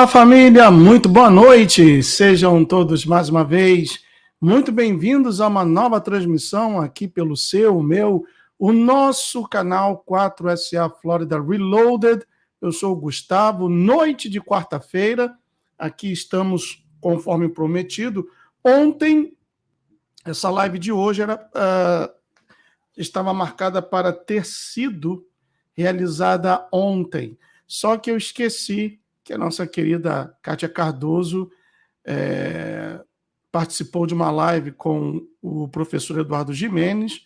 Olá, família, muito boa noite. Sejam todos mais uma vez muito bem-vindos a uma nova transmissão aqui pelo o nosso canal 4SA Florida Reloaded. Eu sou o Gustavo. Noite de quarta-feira, aqui estamos conforme prometido. Ontem, essa live de hoje estava marcada para ter sido realizada ontem, só que eu esqueci que a nossa querida Kátia Cardoso participou de uma live com o professor Eduardo Gimenez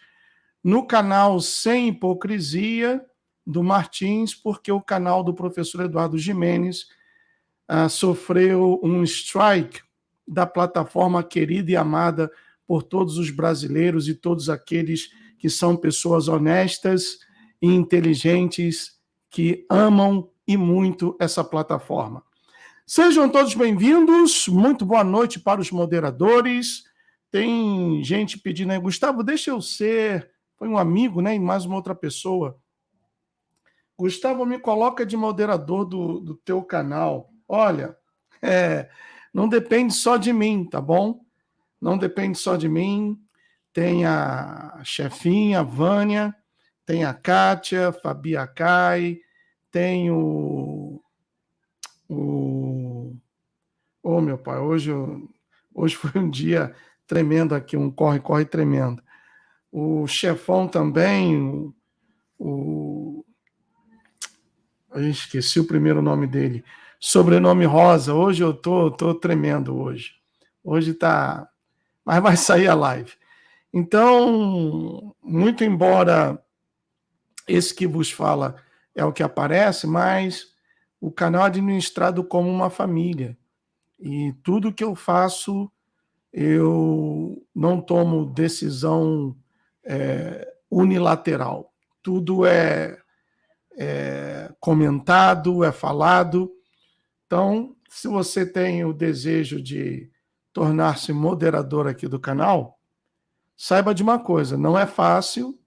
no canal Sem Hipocrisia do Martins, porque o canal do professor Eduardo Gimenez sofreu um strike da plataforma querida e amada por todos os brasileiros e todos aqueles que são pessoas honestas e inteligentes que amam e muito essa plataforma. Sejam todos bem-vindos, muito boa noite para os moderadores. Tem gente pedindo aí, Gustavo, deixa eu ser, foi um amigo, né, e mais uma outra pessoa. Gustavo, me coloca de moderador do teu canal. Olha, não depende só de mim, tá bom? Não depende só de mim. Tem a chefinha, a Vânia, tem a Kátia, Fabi Akai, tem o... Oh, meu pai, hoje foi um dia tremendo aqui, um corre-corre tremendo. O chefão também, eu esqueci o primeiro nome dele, sobrenome Rosa. Hoje eu tô tremendo hoje. Hoje tá... Mas vai sair a live. Então, muito embora esse que vos fala é o que aparece, mas o canal é administrado como uma família. E tudo que eu faço, eu não tomo decisão unilateral. Tudo é comentado, é falado. Então, se você tem o desejo de tornar-se moderador aqui do canal, saiba de uma coisa, não é fácil,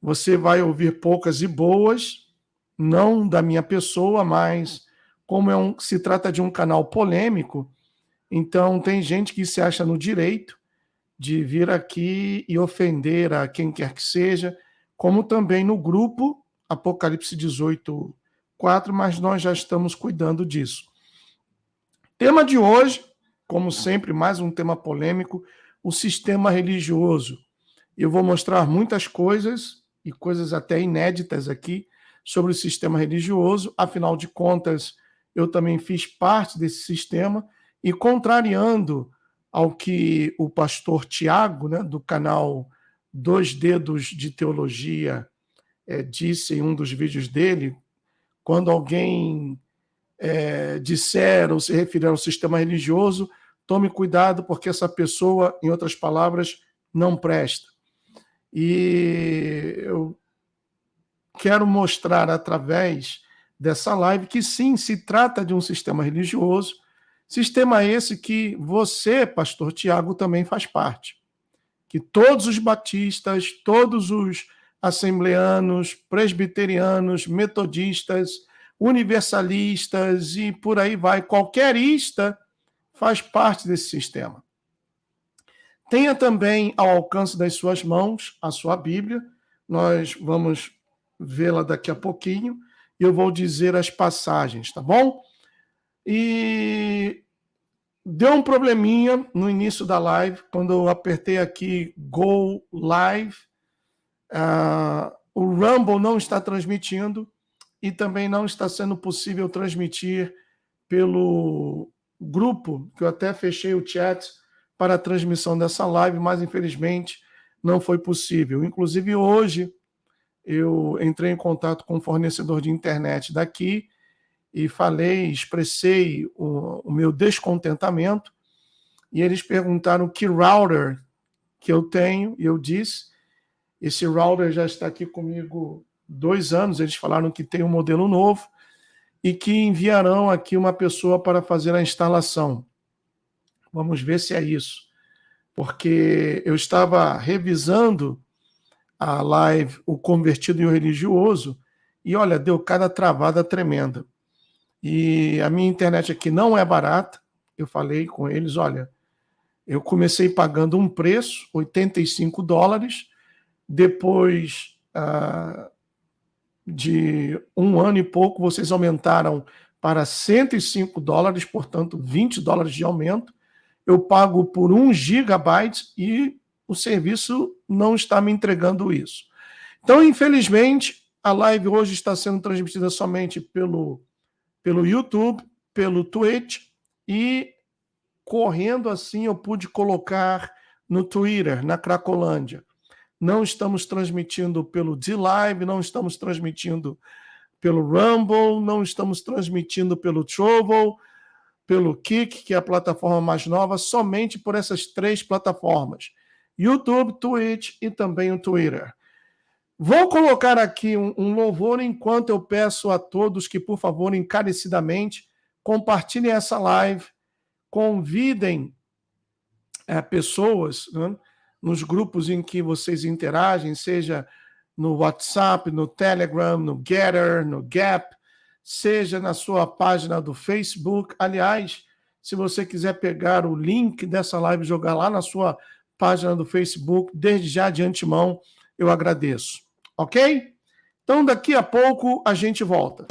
você vai ouvir poucas e boas, não da minha pessoa, mas como se trata de um canal polêmico, então tem gente que se acha no direito de vir aqui e ofender a quem quer que seja, como também no grupo Apocalipse 18:4, mas nós já estamos cuidando disso. Tema de hoje, como sempre, mais um tema polêmico, o sistema religioso. Eu vou mostrar muitas coisas, e coisas até inéditas aqui, sobre o sistema religioso. Afinal de contas, eu também fiz parte desse sistema, e contrariando ao que o pastor Tiago, né, do canal Dois Dedos de Teologia, disse em um dos vídeos dele, quando alguém disser ou se referir ao sistema religioso, tome cuidado, porque essa pessoa, em outras palavras, não presta. E eu quero mostrar através dessa live que sim, se trata de um sistema religioso, sistema esse que você, pastor Tiago, também faz parte. Que todos os batistas, todos os assembleanos, presbiterianos, metodistas, universalistas e por aí vai, qualquerista faz parte desse sistema. Tenha também ao alcance das suas mãos a sua Bíblia, nós vamos vê-la daqui a pouquinho, e eu vou dizer as passagens, tá bom? E deu um probleminha no início da live, quando eu apertei aqui Go Live, o Rumble não está transmitindo, e também não está sendo possível transmitir pelo grupo, que eu até fechei o chat para a transmissão dessa live, mas infelizmente não foi possível. Inclusive hoje eu entrei em contato com um fornecedor de internet daqui e expressei o meu descontentamento, e eles perguntaram que router que eu tenho, e eu disse, esse router já está aqui comigo 2 anos, eles falaram que tem um modelo novo e que enviarão aqui uma pessoa para fazer a instalação. Vamos ver se é isso, porque eu estava revisando a live O Convertido e o Religioso, e olha, deu cada travada tremenda. E a minha internet aqui não é barata. Eu falei com eles, olha, eu comecei pagando um preço, $85, depois de um ano e pouco, vocês aumentaram para $105, portanto, $20 de aumento. Eu pago por 1 gigabyte e o serviço não está me entregando isso. Então, infelizmente, a live hoje está sendo transmitida somente pelo YouTube, pelo Twitch, e correndo assim eu pude colocar no Twitter, na Cracolândia. Não estamos transmitindo pelo D-Live, não estamos transmitindo pelo Rumble, não estamos transmitindo pelo Trovo, pelo Kick, que é a plataforma mais nova, somente por essas 3 plataformas: YouTube, Twitch e também o Twitter. Vou colocar aqui um louvor enquanto eu peço a todos que, por favor, encarecidamente, compartilhem essa live, convidem pessoas, né, nos grupos em que vocês interagem, seja no WhatsApp, no Telegram, no Getter, no Gap, seja na sua página do Facebook. Aliás, se você quiser pegar o link dessa live e jogar lá na sua página do Facebook, desde já de antemão, eu agradeço. Ok? Então, daqui a pouco a gente volta.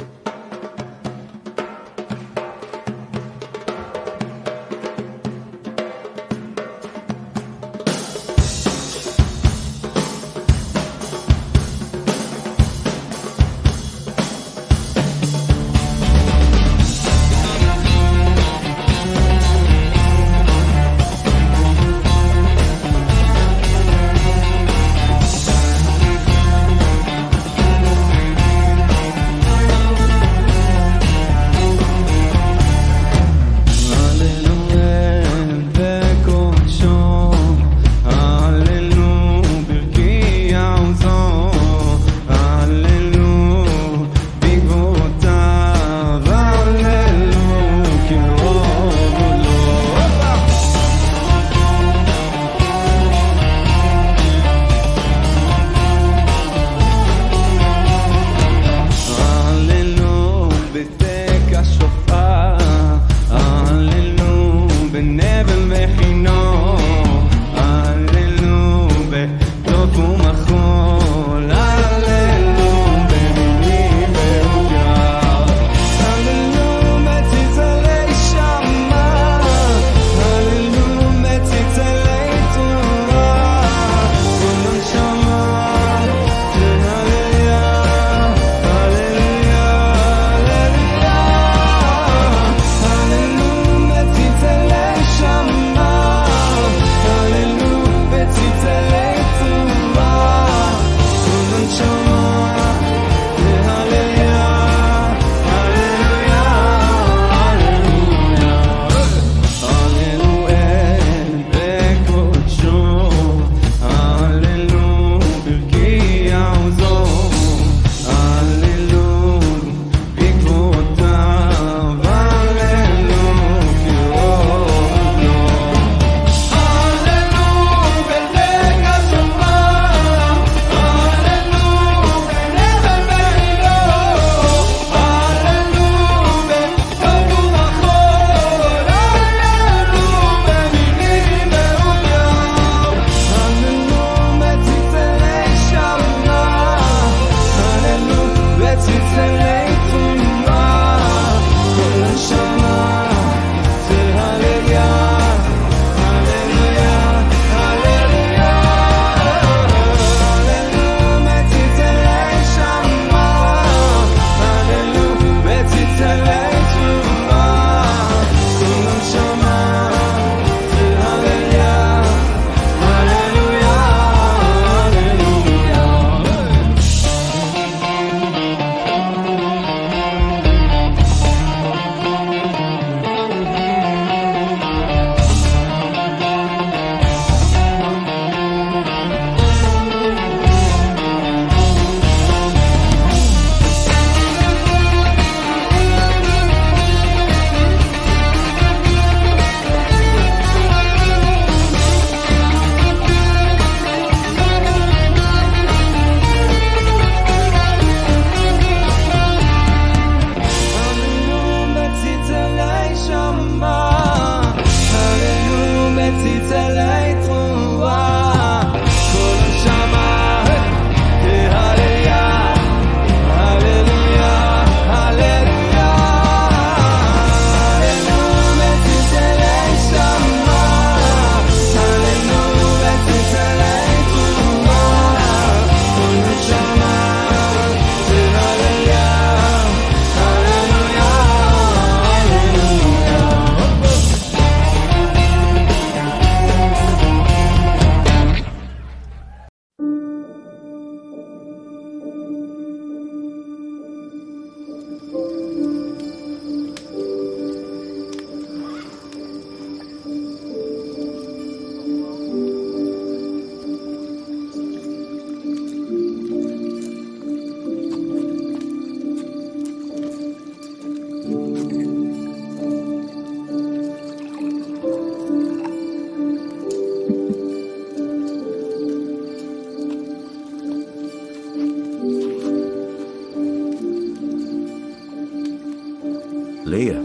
Galileia?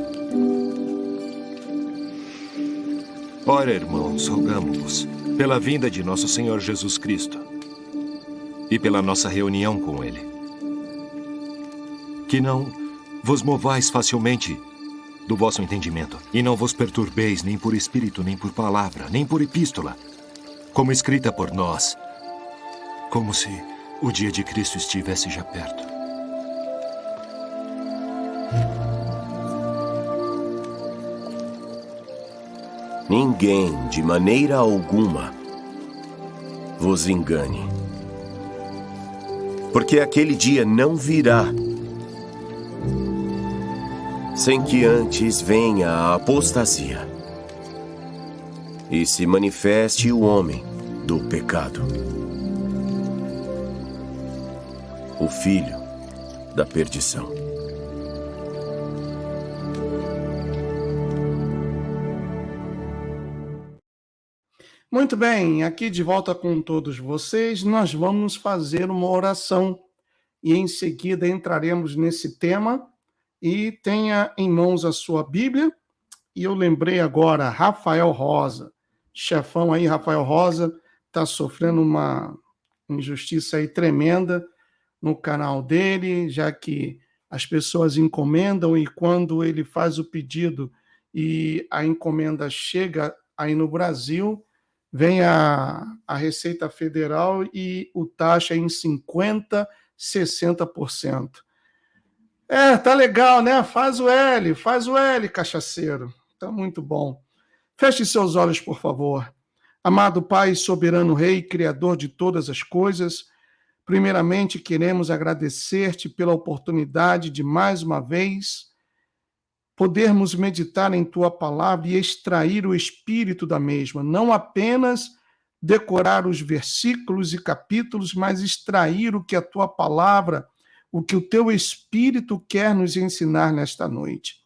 Ora, irmãos, rogamo-vos, pela vinda de nosso Senhor Jesus Cristo e pela nossa reunião com Ele, que não vos movais facilmente do vosso entendimento, e não vos perturbeis nem por espírito, nem por palavra, nem por epístola, como escrita por nós, como se o dia de Cristo estivesse já perto. Ninguém, de maneira alguma, vos engane. Porque aquele dia não virá sem que antes venha a apostasia e se manifeste o homem do pecado, o filho da perdição. Muito bem, aqui de volta com todos vocês, nós vamos fazer uma oração e em seguida entraremos nesse tema. E tenha em mãos a sua Bíblia. E eu lembrei agora, Rafael Rosa, chefão aí, Rafael Rosa, está sofrendo uma injustiça aí tremenda no canal dele, já que as pessoas encomendam e quando ele faz o pedido e a encomenda chega aí no Brasil, vem a Receita Federal e o taxa em 50%, 60%. Tá legal, né? Faz o L, cachaceiro. Tá muito bom. Feche seus olhos, por favor. Amado Pai, soberano Rei, Criador de todas as coisas, primeiramente queremos agradecer-te pela oportunidade de, mais uma vez, podermos meditar em tua palavra e extrair o espírito da mesma, não apenas decorar os versículos e capítulos, mas extrair o que a tua palavra, o que o teu Espírito quer nos ensinar nesta noite.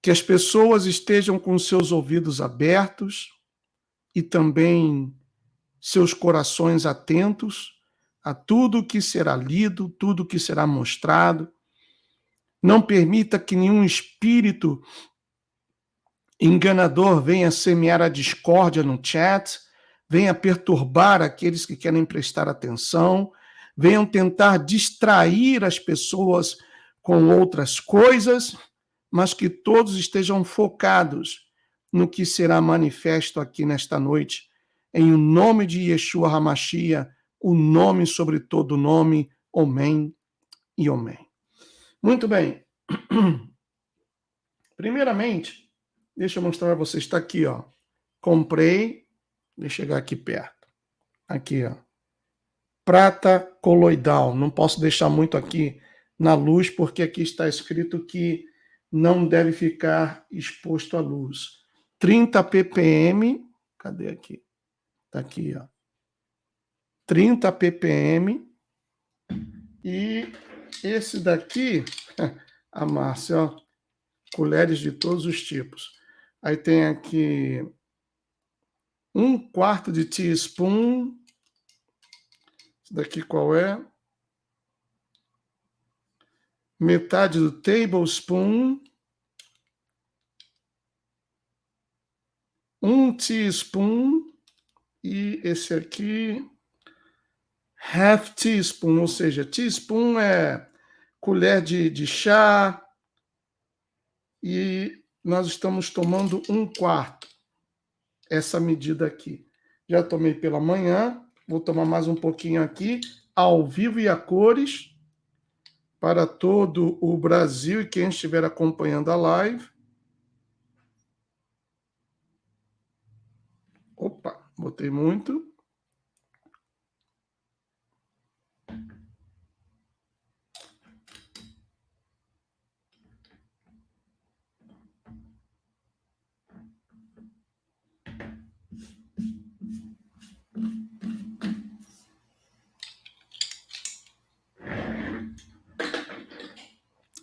Que as pessoas estejam com seus ouvidos abertos e também seus corações atentos a tudo que será lido, tudo que será mostrado. Não permita que nenhum espírito enganador venha semear a discórdia no chat, venha perturbar aqueles que querem prestar atenção, venham tentar distrair as pessoas com outras coisas, mas que todos estejam focados no que será manifesto aqui nesta noite. Em o nome de Yeshua HaMashiach, o nome sobre todo nome, Amém e Amém. Muito bem. Primeiramente, deixa eu mostrar para vocês, está aqui, ó. Comprei, deixa eu chegar aqui perto. Aqui, ó. Prata coloidal. Não posso deixar muito aqui na luz, porque aqui está escrito que não deve ficar exposto à luz. 30 ppm. Cadê aqui? Está aqui, ó. 30 ppm. E esse daqui, a Márcia, ó. Colheres de todos os tipos. Aí tem aqui 1/4 de teaspoon. Esse daqui qual é? Metade do tablespoon. 1 teaspoon. E esse aqui, half teaspoon, ou seja, teaspoon é colher de chá. E nós estamos tomando 1/4. Essa medida aqui. Já tomei pela manhã. Vou tomar mais um pouquinho aqui, ao vivo e a cores, para todo o Brasil e quem estiver acompanhando a live. Opa, botei muito.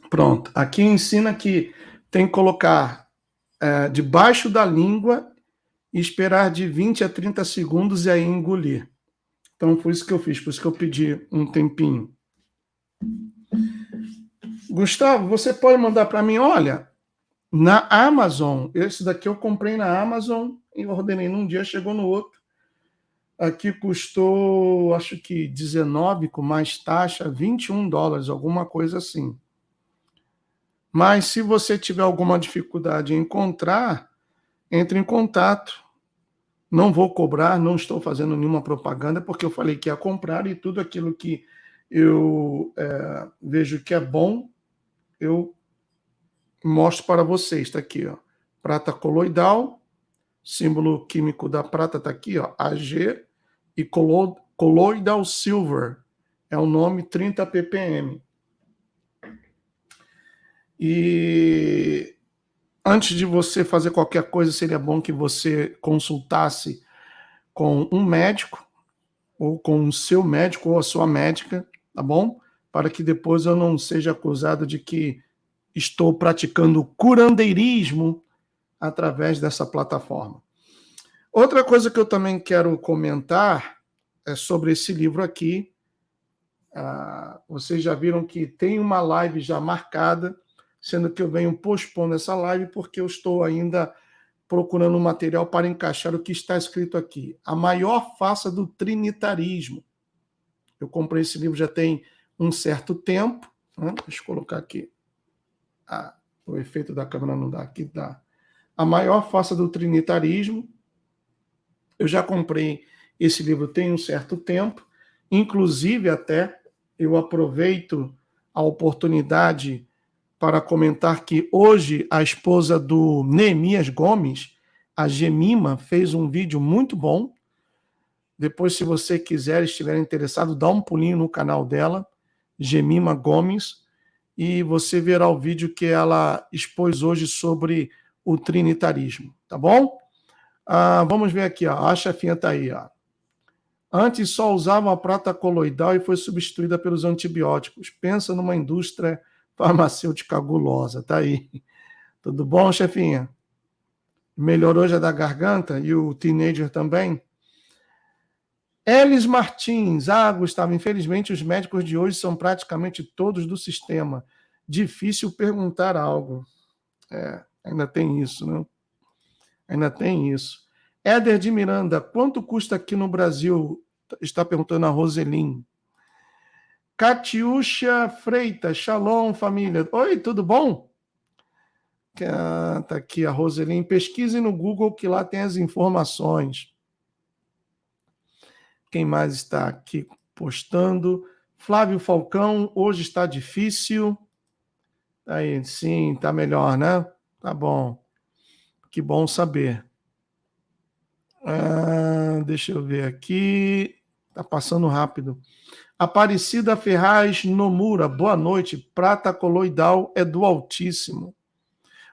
Pronto, aqui ensina que tem que colocar debaixo da língua e esperar de 20 a 30 segundos e aí engolir. Então foi isso que eu fiz, por isso que eu pedi um tempinho. Gustavo, você pode mandar para mim, olha, na Amazon, esse daqui eu comprei na Amazon e ordenei num dia, chegou no outro. Aqui custou, acho que 19 com mais taxa, US$ 21, alguma coisa assim. Mas se você tiver alguma dificuldade em encontrar, entre em contato. Não vou cobrar, não estou fazendo nenhuma propaganda, porque eu falei que ia comprar e tudo aquilo que eu vejo que é bom, eu mostro para vocês. Está aqui, ó. Prata coloidal, símbolo químico da prata está aqui, ó, AG, e colloidal silver, é o nome 30 ppm. E antes de você fazer qualquer coisa, seria bom que você consultasse com um médico, ou com o seu médico ou a sua médica, tá bom? Para que depois eu não seja acusado de que estou praticando curandeirismo através dessa plataforma. Outra coisa que eu também quero comentar é sobre esse livro aqui. Vocês já viram que tem uma live já marcada, sendo que eu venho pospondo essa live porque eu estou ainda procurando um material para encaixar o que está escrito aqui. A maior face do trinitarismo. Eu comprei esse livro já tem um certo tempo. Né? Deixa eu colocar aqui. O efeito da câmera não dá. Aqui dá. A maior face do trinitarismo. Eu já comprei esse livro tem um certo tempo. Inclusive, até, eu aproveito a oportunidade para comentar que hoje a esposa do Neemias Gomes, a Gemima, fez um vídeo muito bom. Depois, se você quiser, estiver interessado, dá um pulinho no canal dela, Gemima Gomes, e você verá o vídeo que ela expôs hoje sobre o trinitarismo, tá bom? Vamos ver aqui, ó. A chefinha está aí, ó. Antes só usavam a prata coloidal e foi substituída pelos antibióticos. Pensa numa indústria farmacêutica gulosa, tá aí. Tudo bom, chefinha? Melhorou já da garganta e o teenager também? Elis Martins, Gustavo, infelizmente os médicos de hoje são praticamente todos do sistema. Difícil perguntar algo. Ainda tem isso, né? Ainda tem isso. Éder de Miranda, quanto custa aqui no Brasil? Está perguntando a Roselim. Catiúcha Freitas, Shalom, família. Oi, tudo bom? Tá aqui a Roselim. Pesquise no Google que lá tem as informações. Quem mais está aqui postando? Flávio Falcão, hoje está difícil. Aí, sim, tá melhor, né? Tá bom. Que bom saber. Deixa eu ver aqui. Tá passando rápido. Aparecida Ferraz Nomura, boa noite. Prata coloidal é do Altíssimo.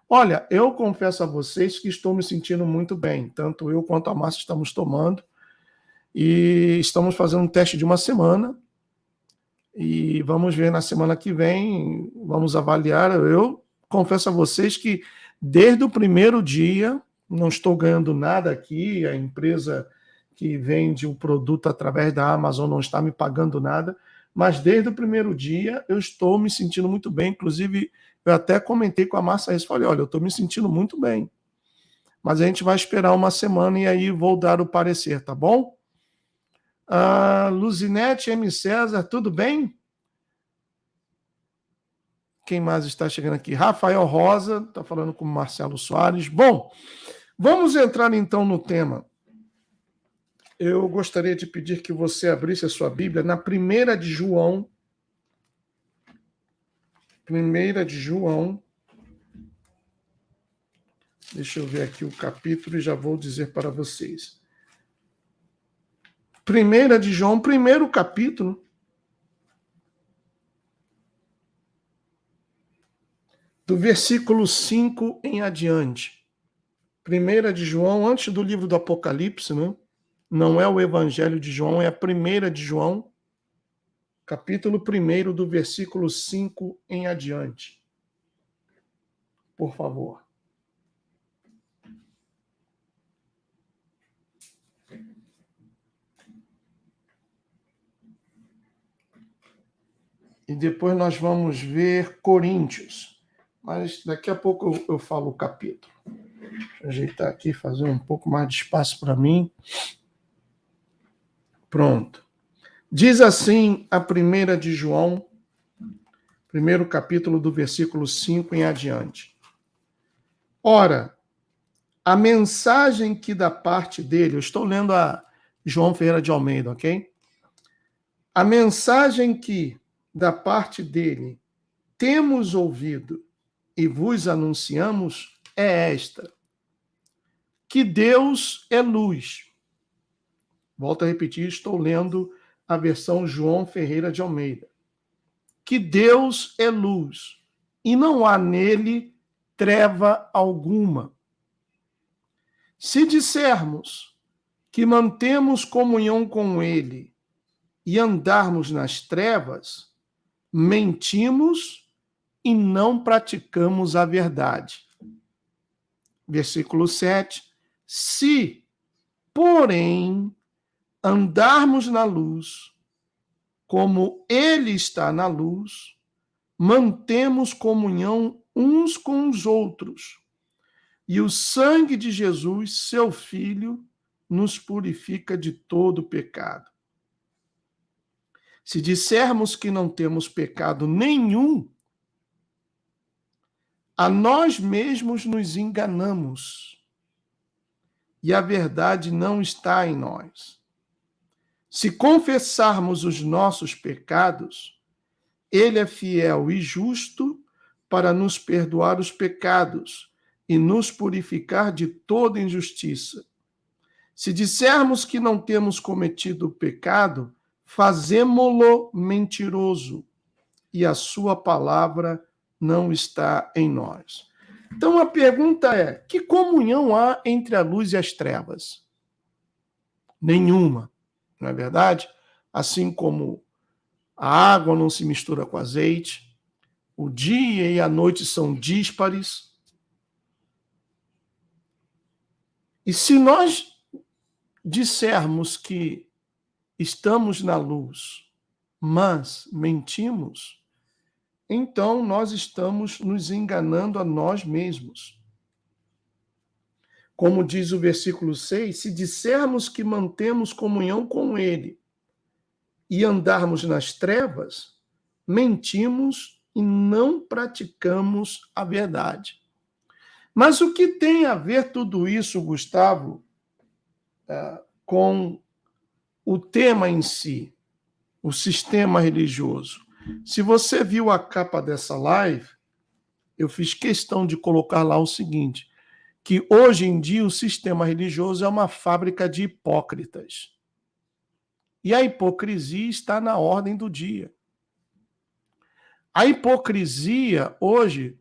Olha, eu confesso a vocês que estou me sentindo muito bem. Tanto eu quanto a Márcia estamos tomando. E estamos fazendo um teste de uma semana. E vamos ver na semana que vem, vamos avaliar. Eu confesso a vocês que desde o primeiro dia, não estou ganhando nada aqui, a empresa que vende o produto através da Amazon não está me pagando nada, mas desde o primeiro dia eu estou me sentindo muito bem, inclusive eu até comentei com a Márcia isso, falei, olha, eu estou me sentindo muito bem, mas a gente vai esperar uma semana e aí vou dar o parecer, tá bom? Luzinete M. César, tudo bem? Quem mais está chegando aqui? Rafael Rosa, está falando com o Marcelo Soares. Bom, vamos entrar então no tema. Eu gostaria de pedir que você abrisse a sua Bíblia na 1 de João. 1 de João. Deixa eu ver aqui o capítulo e já vou dizer para vocês. 1 de João, primeiro capítulo. Do versículo 5 em adiante. 1 de João, antes do livro do Apocalipse, né? Não é o Evangelho de João, é a 1 de João, capítulo 1, do versículo 5 em adiante. Por favor. e depois nós vamos ver Coríntios. Mas daqui a pouco eu falo o capítulo. Deixa eu ajeitar aqui, fazer um pouco mais de espaço para mim. Pronto. Diz assim a 1 de João, primeiro capítulo do versículo 5 em adiante. Ora, a mensagem que da parte dele, eu estou lendo a João Ferreira de Almeida, ok? A mensagem que da parte dele temos ouvido e vos anunciamos é esta: que Deus é luz. Volto a repetir, estou lendo a versão João Ferreira de Almeida. Que Deus é luz e não há nele treva alguma. Se dissermos que mantemos comunhão com ele e andarmos nas trevas, mentimos e não praticamos a verdade. Versículo 7. Se, porém, andarmos na luz, como ele está na luz, mantemos comunhão uns com os outros. E o sangue de Jesus, seu Filho, nos purifica de todo pecado. Se dissermos que não temos pecado nenhum, a nós mesmos nos enganamos e a verdade não está em nós. Se confessarmos os nossos pecados, ele é fiel e justo para nos perdoar os pecados e nos purificar de toda injustiça. Se dissermos que não temos cometido pecado, fazemo-lo mentiroso e a sua palavra não está em nós. Então a pergunta é: que comunhão há entre a luz e as trevas? Nenhuma, não é verdade? Assim como a água não se mistura com azeite, o dia e a noite são díspares. E se nós dissermos que estamos na luz, mas mentimos, então nós estamos nos enganando a nós mesmos. Como diz o versículo 6, se dissermos que mantemos comunhão com ele e andarmos nas trevas, mentimos e não praticamos a verdade. Mas o que tem a ver tudo isso, Gustavo, com o tema em si, o sistema religioso? Se você viu a capa dessa live, eu fiz questão de colocar lá o seguinte, que hoje em dia o sistema religioso é uma fábrica de hipócritas. E a hipocrisia está na ordem do dia. A hipocrisia hoje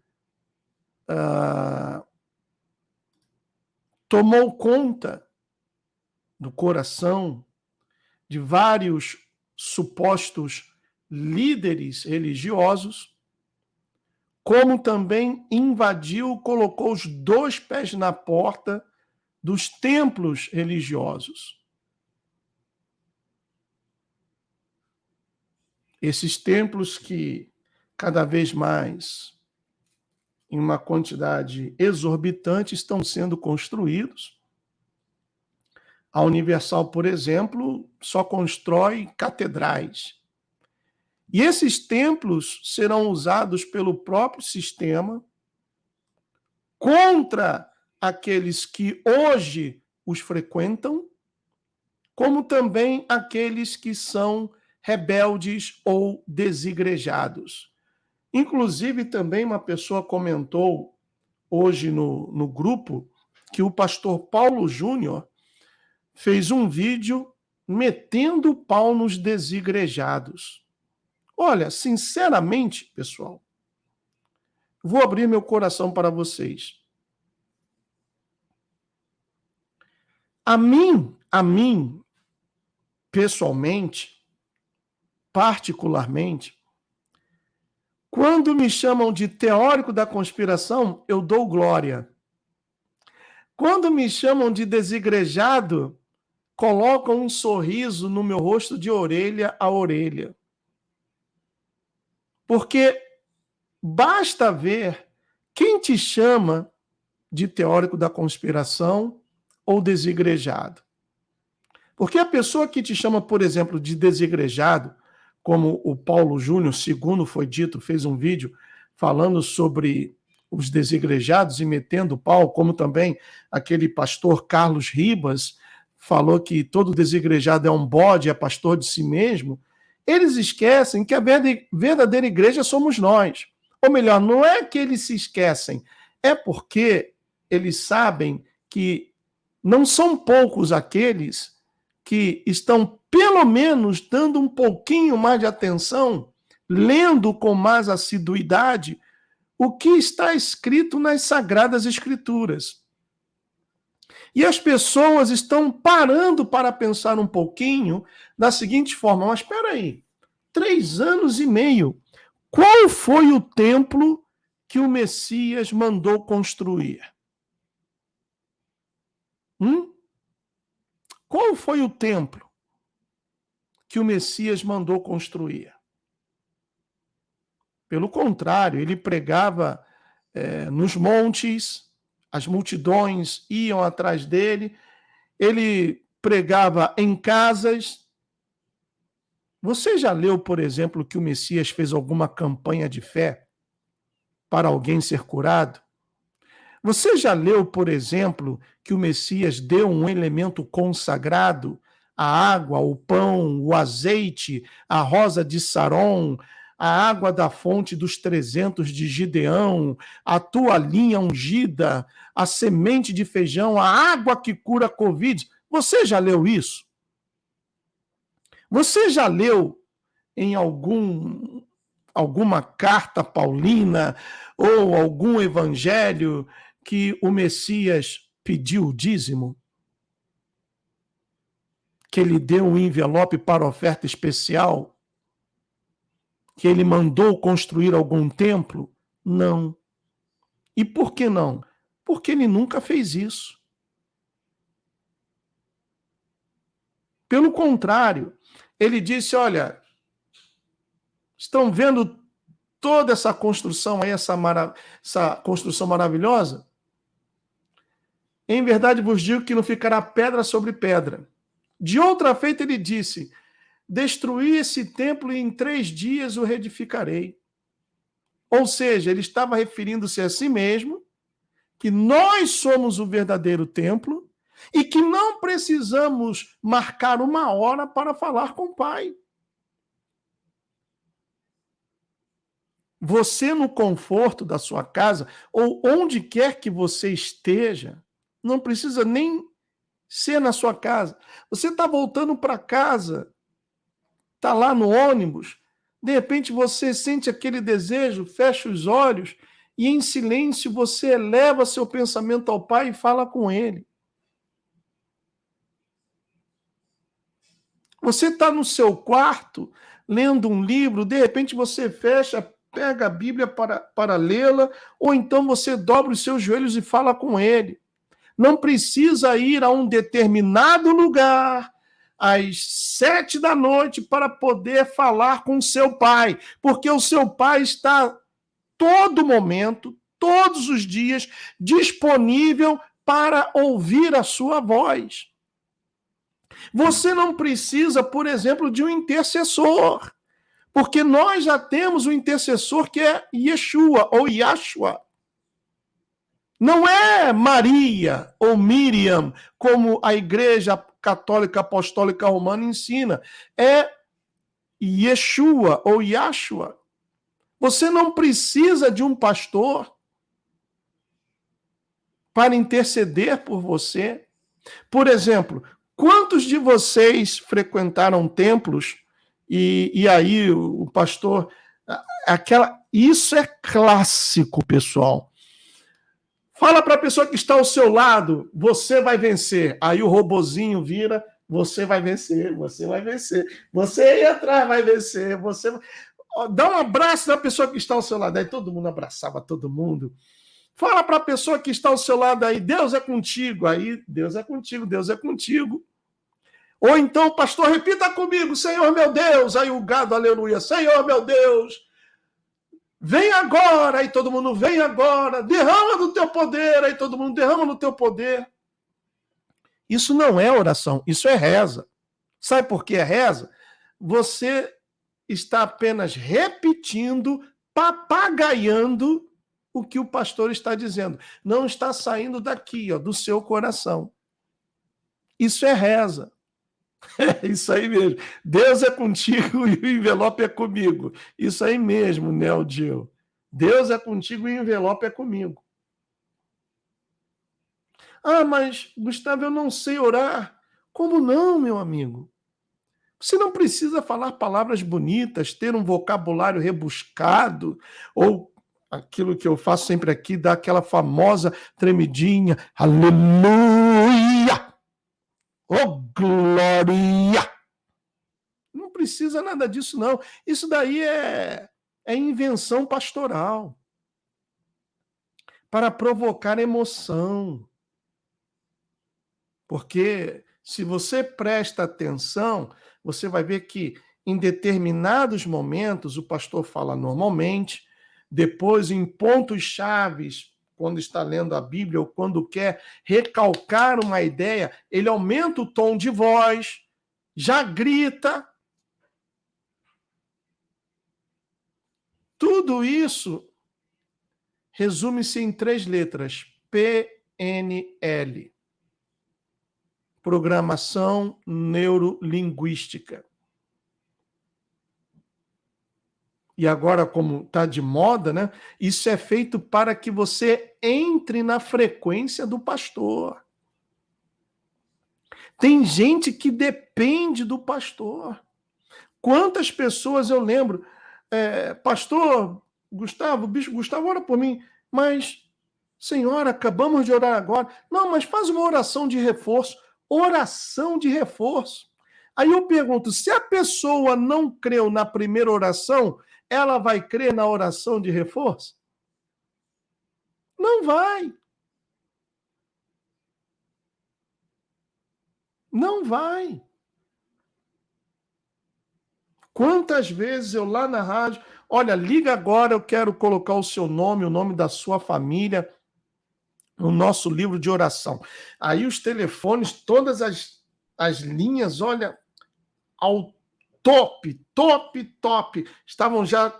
tomou conta do coração de vários supostos líderes religiosos, como também invadiu, colocou os 2 pés na porta dos templos religiosos. Esses templos que cada vez mais, em uma quantidade exorbitante, estão sendo construídos. A Universal, por exemplo, só constrói catedrais. E esses templos serão usados pelo próprio sistema contra aqueles que hoje os frequentam, como também aqueles que são rebeldes ou desigrejados. Inclusive, também uma pessoa comentou hoje no grupo que o pastor Paulo Júnior fez um vídeo metendo o pau nos desigrejados. Olha, sinceramente, pessoal, vou abrir meu coração para vocês. A mim, pessoalmente, particularmente, quando me chamam de teórico da conspiração, eu dou glória. Quando me chamam de desigrejado, colocam um sorriso no meu rosto de orelha a orelha. Porque basta ver quem te chama de teórico da conspiração ou desigrejado. Porque a pessoa que te chama, por exemplo, de desigrejado, como o Paulo Júnior, segundo foi dito, fez um vídeo falando sobre os desigrejados e metendo pau, como também aquele pastor Carlos Ribas falou que todo desigrejado é um bode, é pastor de si mesmo. Eles esquecem que a verdadeira igreja somos nós. Ou melhor, não é que eles se esquecem, é porque eles sabem que não são poucos aqueles que estão, pelo menos, dando um pouquinho mais de atenção, lendo com mais assiduidade o que está escrito nas Sagradas Escrituras. E as pessoas estão parando para pensar um pouquinho da seguinte forma: mas espera aí, 3 anos e meio, qual foi o templo que o Messias mandou construir? Qual foi o templo que o Messias mandou construir? Pelo contrário, ele pregava nos montes, as multidões iam atrás dele, ele pregava em casas. Você já leu, por exemplo, que o Messias fez alguma campanha de fé para alguém ser curado? Você já leu, por exemplo, que o Messias deu um elemento consagrado, a água, o pão, o azeite, a rosa de Saron, a água da fonte dos 300 de Gideão, a toalhinha ungida, a semente de feijão, a água que cura a Covid? Você já leu isso? Você já leu em alguma carta paulina ou algum evangelho que o Messias pediu o dízimo? Que ele deu um envelope para oferta especial? Que ele mandou construir algum templo? Não. E por que não? Porque ele nunca fez isso. Pelo contrário, ele disse: olha, estão vendo toda essa construção aí, essa construção maravilhosa? Em verdade vos digo que não ficará pedra sobre pedra. De outra feita, ele disse: destruí esse templo e em 3 dias o reedificarei. Ou seja, ele estava referindo-se a si mesmo, que nós somos o verdadeiro templo e que não precisamos marcar 1 hora para falar com o Pai. Você, no conforto da sua casa, ou onde quer que você esteja, não precisa nem ser na sua casa. Você está voltando para casa, está lá no ônibus, de repente você sente aquele desejo, fecha os olhos e em silêncio você eleva seu pensamento ao Pai e fala com Ele. Você está no seu quarto, lendo um livro, de repente você fecha, pega a Bíblia para lê-la, ou então você dobra os seus joelhos e fala com Ele. Não precisa ir a um determinado lugar às 7 da noite para poder falar com o seu Pai, porque o seu Pai está todo momento, todos os dias, disponível para ouvir a sua voz. Você não precisa, por exemplo, de um intercessor, porque nós já temos um intercessor que é Yeshua ou Yahshua. Não é Maria ou Miriam, como a Igreja Católica Apostólica Romana ensina. É Yeshua ou Yahshua. Você não precisa de um pastor para interceder por você. Por exemplo, quantos de vocês frequentaram templos e aí o pastor... Isso é clássico, pessoal. Fala para a pessoa que está ao seu lado: você vai vencer. Aí o robozinho vira: você vai vencer, você vai vencer. Você aí atrás vai vencer. Você dá um abraço na pessoa que está ao seu lado. Aí todo mundo abraçava todo mundo. Fala para a pessoa que está ao seu lado aí: Deus é contigo. Aí Deus é contigo, Deus é contigo. Ou então, pastor, repita comigo: Senhor meu Deus. Aí o gado, aleluia: Senhor meu Deus. Vem agora, aí todo mundo vem agora, derrama do teu poder, aí todo mundo derrama no teu poder. Isso não é oração, isso é reza. Sabe por que é reza? Você está apenas repetindo, papagaiando o que o pastor está dizendo. Não está saindo daqui, ó, do seu coração. Isso é reza. É isso aí mesmo. Deus é contigo e o envelope é comigo. Isso aí mesmo, Neldil. Deus é contigo e o envelope é comigo. Ah, mas, Gustavo, eu não sei orar. Como não, meu amigo? Você não precisa falar palavras bonitas, ter um vocabulário rebuscado, ou aquilo que eu faço sempre aqui, dar aquela famosa tremidinha. Aleluia! Oh, glória! Não precisa nada disso, não. Isso daí é invenção pastoral para provocar emoção. Porque se você presta atenção, você vai ver que em determinados momentos o pastor fala normalmente, depois em pontos chaves, quando está lendo a Bíblia ou quando quer recalcar uma ideia, ele aumenta o tom de voz, já grita. Tudo isso resume-se em 3 letras: PNL. Programação Neurolinguística. E agora, como está de moda, né? Isso é feito para que você entre na frequência do pastor. Tem gente que depende do pastor. Quantas pessoas eu lembro, pastor Gustavo, bicho Gustavo, ora por mim, mas, senhora, acabamos de orar agora. Não, mas faz uma oração de reforço. Oração de reforço. Aí eu pergunto, se a pessoa não creu na primeira oração, ela vai crer na oração de reforço? Não vai. Não vai. Quantas vezes eu lá na rádio, olha, liga agora, eu quero colocar o seu nome, o nome da sua família, no nosso livro de oração. Aí os telefones, todas as linhas, olha, ao top. Estavam já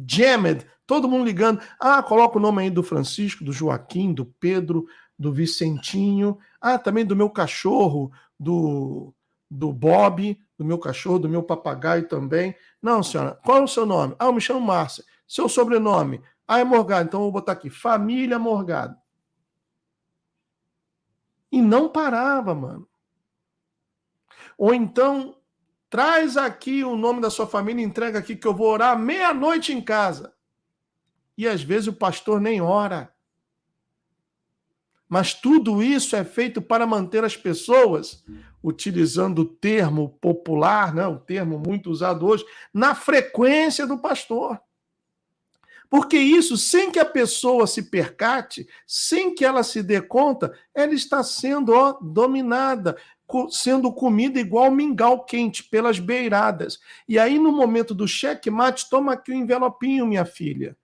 jammed, todo mundo ligando. Ah, coloca o nome aí do Francisco, do Joaquim, do Pedro, do Vicentinho. Ah, também do meu cachorro, do Bob, do meu cachorro, do meu papagaio também. Não, senhora, qual é o seu nome? Ah, eu me chamo Márcia. Seu sobrenome? Ah, é Morgado. Então eu vou botar aqui, família Morgado. E não parava, mano. Ou então, traz aqui o nome da sua família, entrega aqui que eu vou orar meia-noite em casa. E às vezes o pastor nem ora. Mas tudo isso é feito para manter as pessoas, utilizando o termo popular, né, o termo muito usado hoje, na frequência do pastor. Porque isso, sem que a pessoa se percate, sem que ela se dê conta, ela está sendo dominada, sendo comida igual mingau quente, pelas beiradas. E aí, no momento do checkmate, toma aqui o envelopinho, minha filha.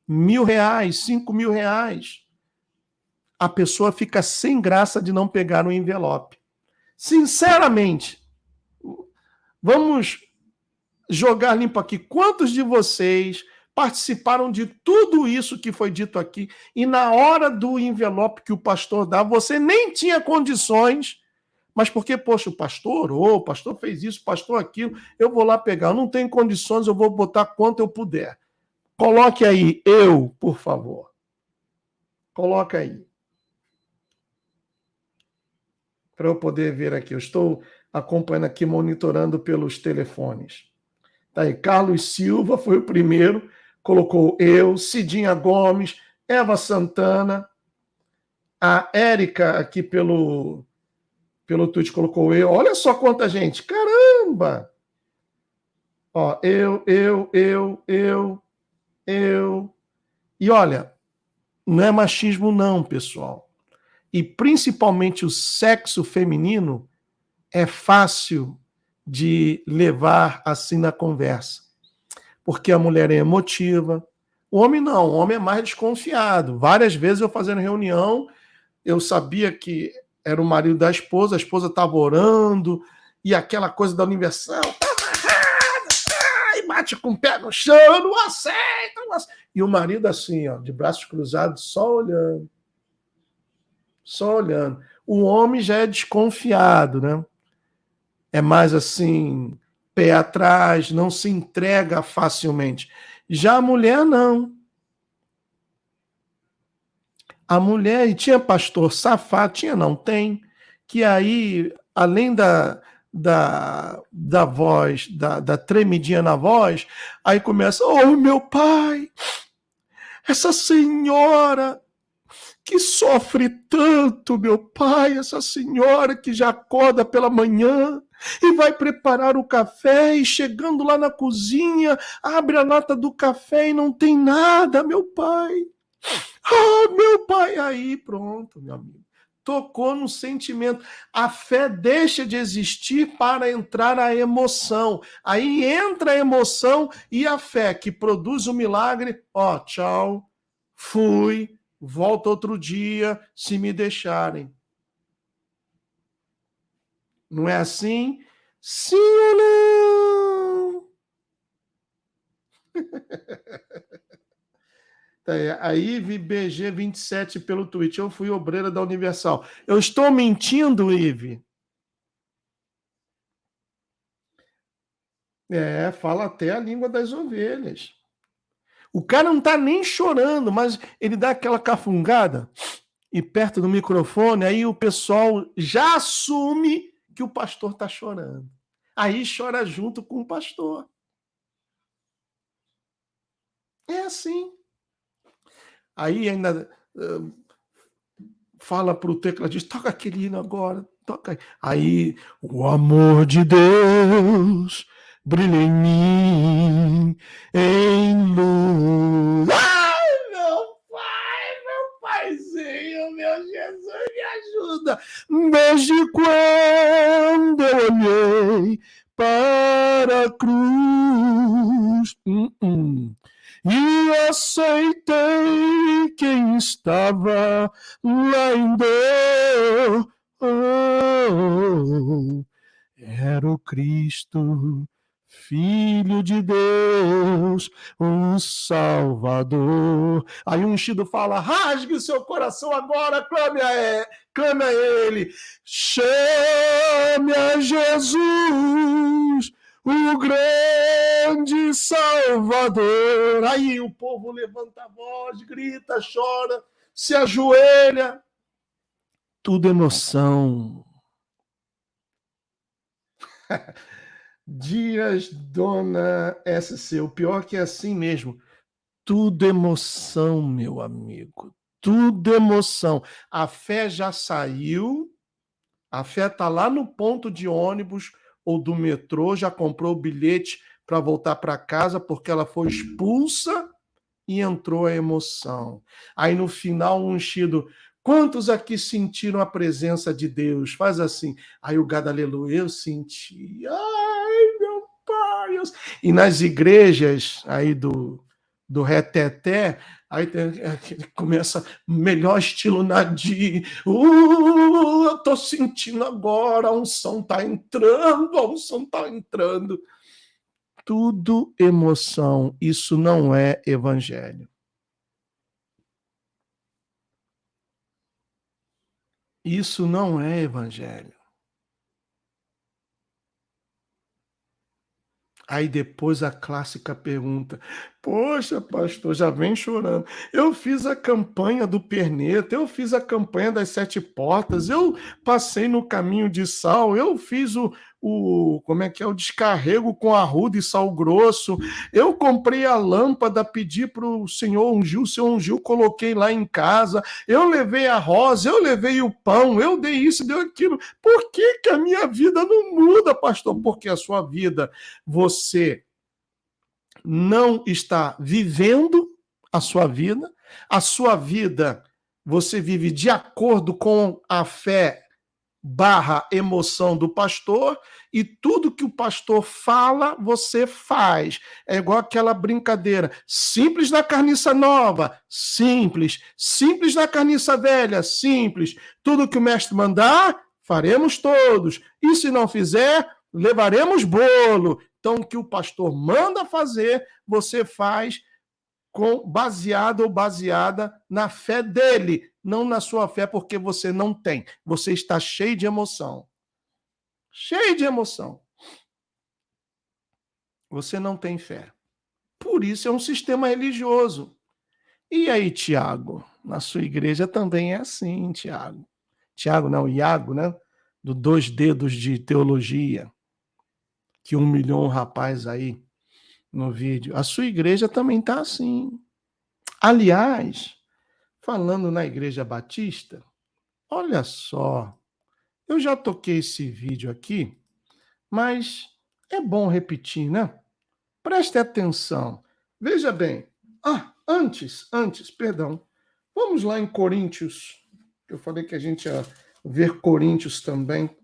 R$1.000, R$5.000. A pessoa fica sem graça de não pegar o envelope. Sinceramente, vamos jogar limpo aqui. Quantos de vocês participaram de tudo isso que foi dito aqui e na hora do envelope que o pastor dá, você nem tinha condições, mas porque, poxa, o pastor orou, o pastor fez isso, o pastor aquilo, eu vou lá pegar, eu não tenho condições, eu vou botar quanto eu puder. Coloque aí, eu, por favor. Coloca aí. Para eu poder ver aqui, eu estou acompanhando aqui, monitorando pelos telefones. Tá aí, Carlos Silva foi o primeiro, colocou eu, Cidinha Gomes, Eva Santana, a Érica aqui pelo Twitch colocou eu. Olha só quanta gente, caramba! Ó, eu. E olha, não é machismo não, pessoal. E principalmente o sexo feminino é fácil de levar assim na conversa. Porque a mulher é emotiva, O homem não, o homem é mais desconfiado. Várias vezes eu fazendo reunião, eu sabia que era o marido da esposa, a esposa estava orando, e aquela coisa da universal, tá amarrada, e bate com o pé no chão, não aceita, não aceita. E o marido assim, ó, de braços cruzados, só olhando. Só olhando. O homem já é desconfiado, né? É mais assim, pé atrás, não se entrega facilmente. Já a mulher, não. A mulher, e tinha pastor safado, tinha não, tem, que aí, além da voz, da tremidinha na voz, aí começa, oh, meu pai, essa senhora que sofre tanto, meu pai, essa senhora que já acorda pela manhã e vai preparar o café e chegando lá na cozinha, abre a lata do café e não tem nada, meu pai. Ah, meu pai, aí pronto, meu amigo. Tocou no sentimento. A fé deixa de existir para entrar a emoção. Aí entra a emoção e a fé que produz o milagre. Ó, tchau, fui, volto outro dia, se me deixarem. Não é assim? Sim ou não? A Ive BG27 pelo Twitch. Eu fui obreira da Universal. Eu estou mentindo, Ive? É, fala até a língua das ovelhas. O cara não está nem chorando, mas ele dá aquela cafungada e perto do microfone, aí o pessoal já assume que o pastor está chorando. Aí chora junto com o pastor. É assim. Aí ainda fala para o tecladista, toca aquele hino agora, toca aí. Aí, o amor de Deus brilha em mim, em luz. Ai, meu paizinho, meu Jesus, me ajuda. Desde quando eu olhei para a cruz, e aceitei quem estava lá em dor. Era o Cristo, Filho de Deus, o Salvador. Aí o ungido fala, rasgue o seu coração agora, clame a ele. Chame a Jesus, o grande Salvador. Aí o povo levanta a voz, grita, chora, se ajoelha. Tudo emoção. Dias, dona SC, o pior que é assim mesmo. Tudo emoção, meu amigo. Tudo emoção. A fé já saiu, a fé está lá no ponto de ônibus ou do metrô, já comprou o bilhete para voltar para casa porque ela foi expulsa e entrou a emoção. Aí no final, um ungido, quantos aqui sentiram a presença de Deus? Faz assim. Aí o gado, aleluia, eu senti. Ai, meu pai. E nas igrejas aí do reteté, aí começa melhor estilo Nadir. Eu tô sentindo agora, a unção tá entrando, a unção tá entrando. Tudo emoção, isso não é evangelho. Isso não é evangelho. Aí depois a clássica pergunta, poxa, pastor, já vem chorando. Eu fiz a campanha do Perneta, eu fiz a campanha das 7 portas, eu passei no caminho de sal, eu fiz como é que é, o descarrego com arruda e sal grosso, eu comprei a lâmpada, pedi para o senhor ungir, o senhor ungiu, coloquei lá em casa, eu levei a rosa, eu levei o pão, eu dei isso, dei aquilo. Por que a minha vida não muda, pastor? Porque a sua vida, você não está vivendo a sua vida você vive de acordo com a fé barra emoção do pastor, e tudo que o pastor fala, você faz. É igual aquela brincadeira, simples na carniça nova, simples, simples na carniça velha, simples. Tudo que o mestre mandar, faremos todos, e se não fizer, levaremos bolo. Então, o que o pastor manda fazer, você faz baseado ou baseada na fé dele, não na sua fé, porque você não tem. Você está cheio de emoção. Cheio de emoção. Você não tem fé. Por isso é um sistema religioso. E aí, Tiago? Na sua igreja também é assim, Tiago. Tiago não, Iago, né? Do 2 dedos de teologia, que humilhou um rapaz aí no vídeo. A sua igreja também está assim. Aliás, falando na Igreja Batista, olha só, eu já toquei esse vídeo aqui, mas é bom repetir, né? Preste atenção. Veja bem. Perdão. Vamos lá em Coríntios. Eu falei que a gente ia ver Coríntios também.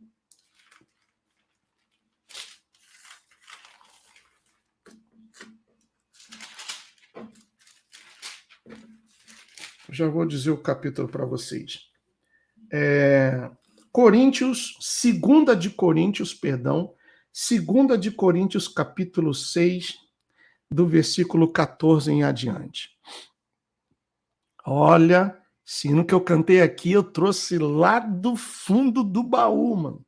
Já vou dizer o capítulo para vocês. Coríntios, 2 de Coríntios, perdão, 2 de Coríntios, capítulo 6, do versículo 14 em adiante. Olha, sino que eu cantei aqui, eu trouxe lá do fundo do baú, mano.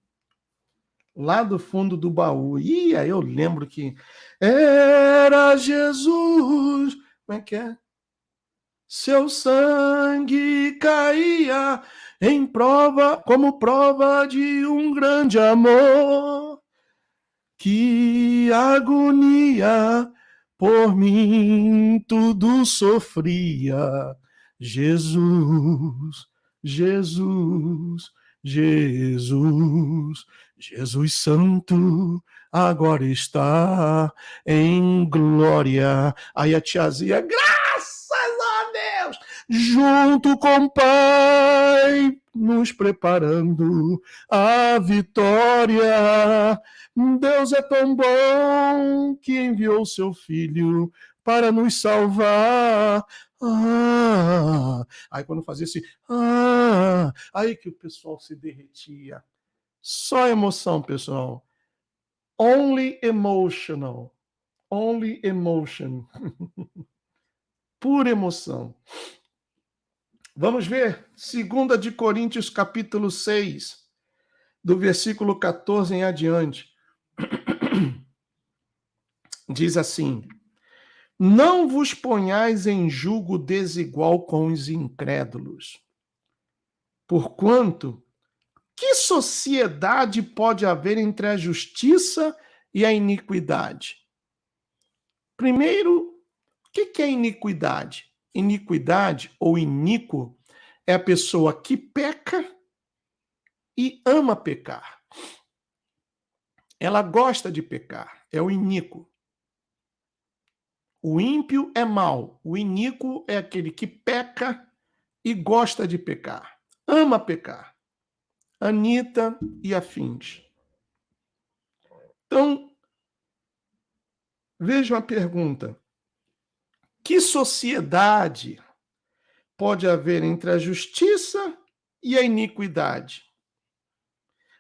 Lá do fundo do baú. E aí eu lembro que era Jesus, como é que é? Seu sangue caía em prova, como prova de um grande amor. Que agonia por mim tudo sofria. Jesus, Jesus, Jesus, Jesus Santo, agora está em glória. Aí a tiazinha, graças a Deus, junto com o Pai, nos preparando a vitória. Deus é tão bom que enviou seu Filho para nos salvar. Aí quando fazia assim, aí que o pessoal se derretia. Só emoção, pessoal. Only emotional. Only emotion. Pura emoção. Vamos ver 2 de Coríntios, capítulo 6, do versículo 14 em adiante. Diz assim: não vos ponhais em julgo desigual com os incrédulos. Porquanto, que sociedade pode haver entre a justiça e a iniquidade? Primeiro, o que é iniquidade? Iniquidade ou iníquo é a pessoa que peca e ama pecar. Ela gosta de pecar, é o iníquo. O ímpio é mau, o iníquo é aquele que peca e gosta de pecar, ama pecar. Anitta e afins. Então, veja uma pergunta. Que sociedade pode haver entre a justiça e a iniquidade?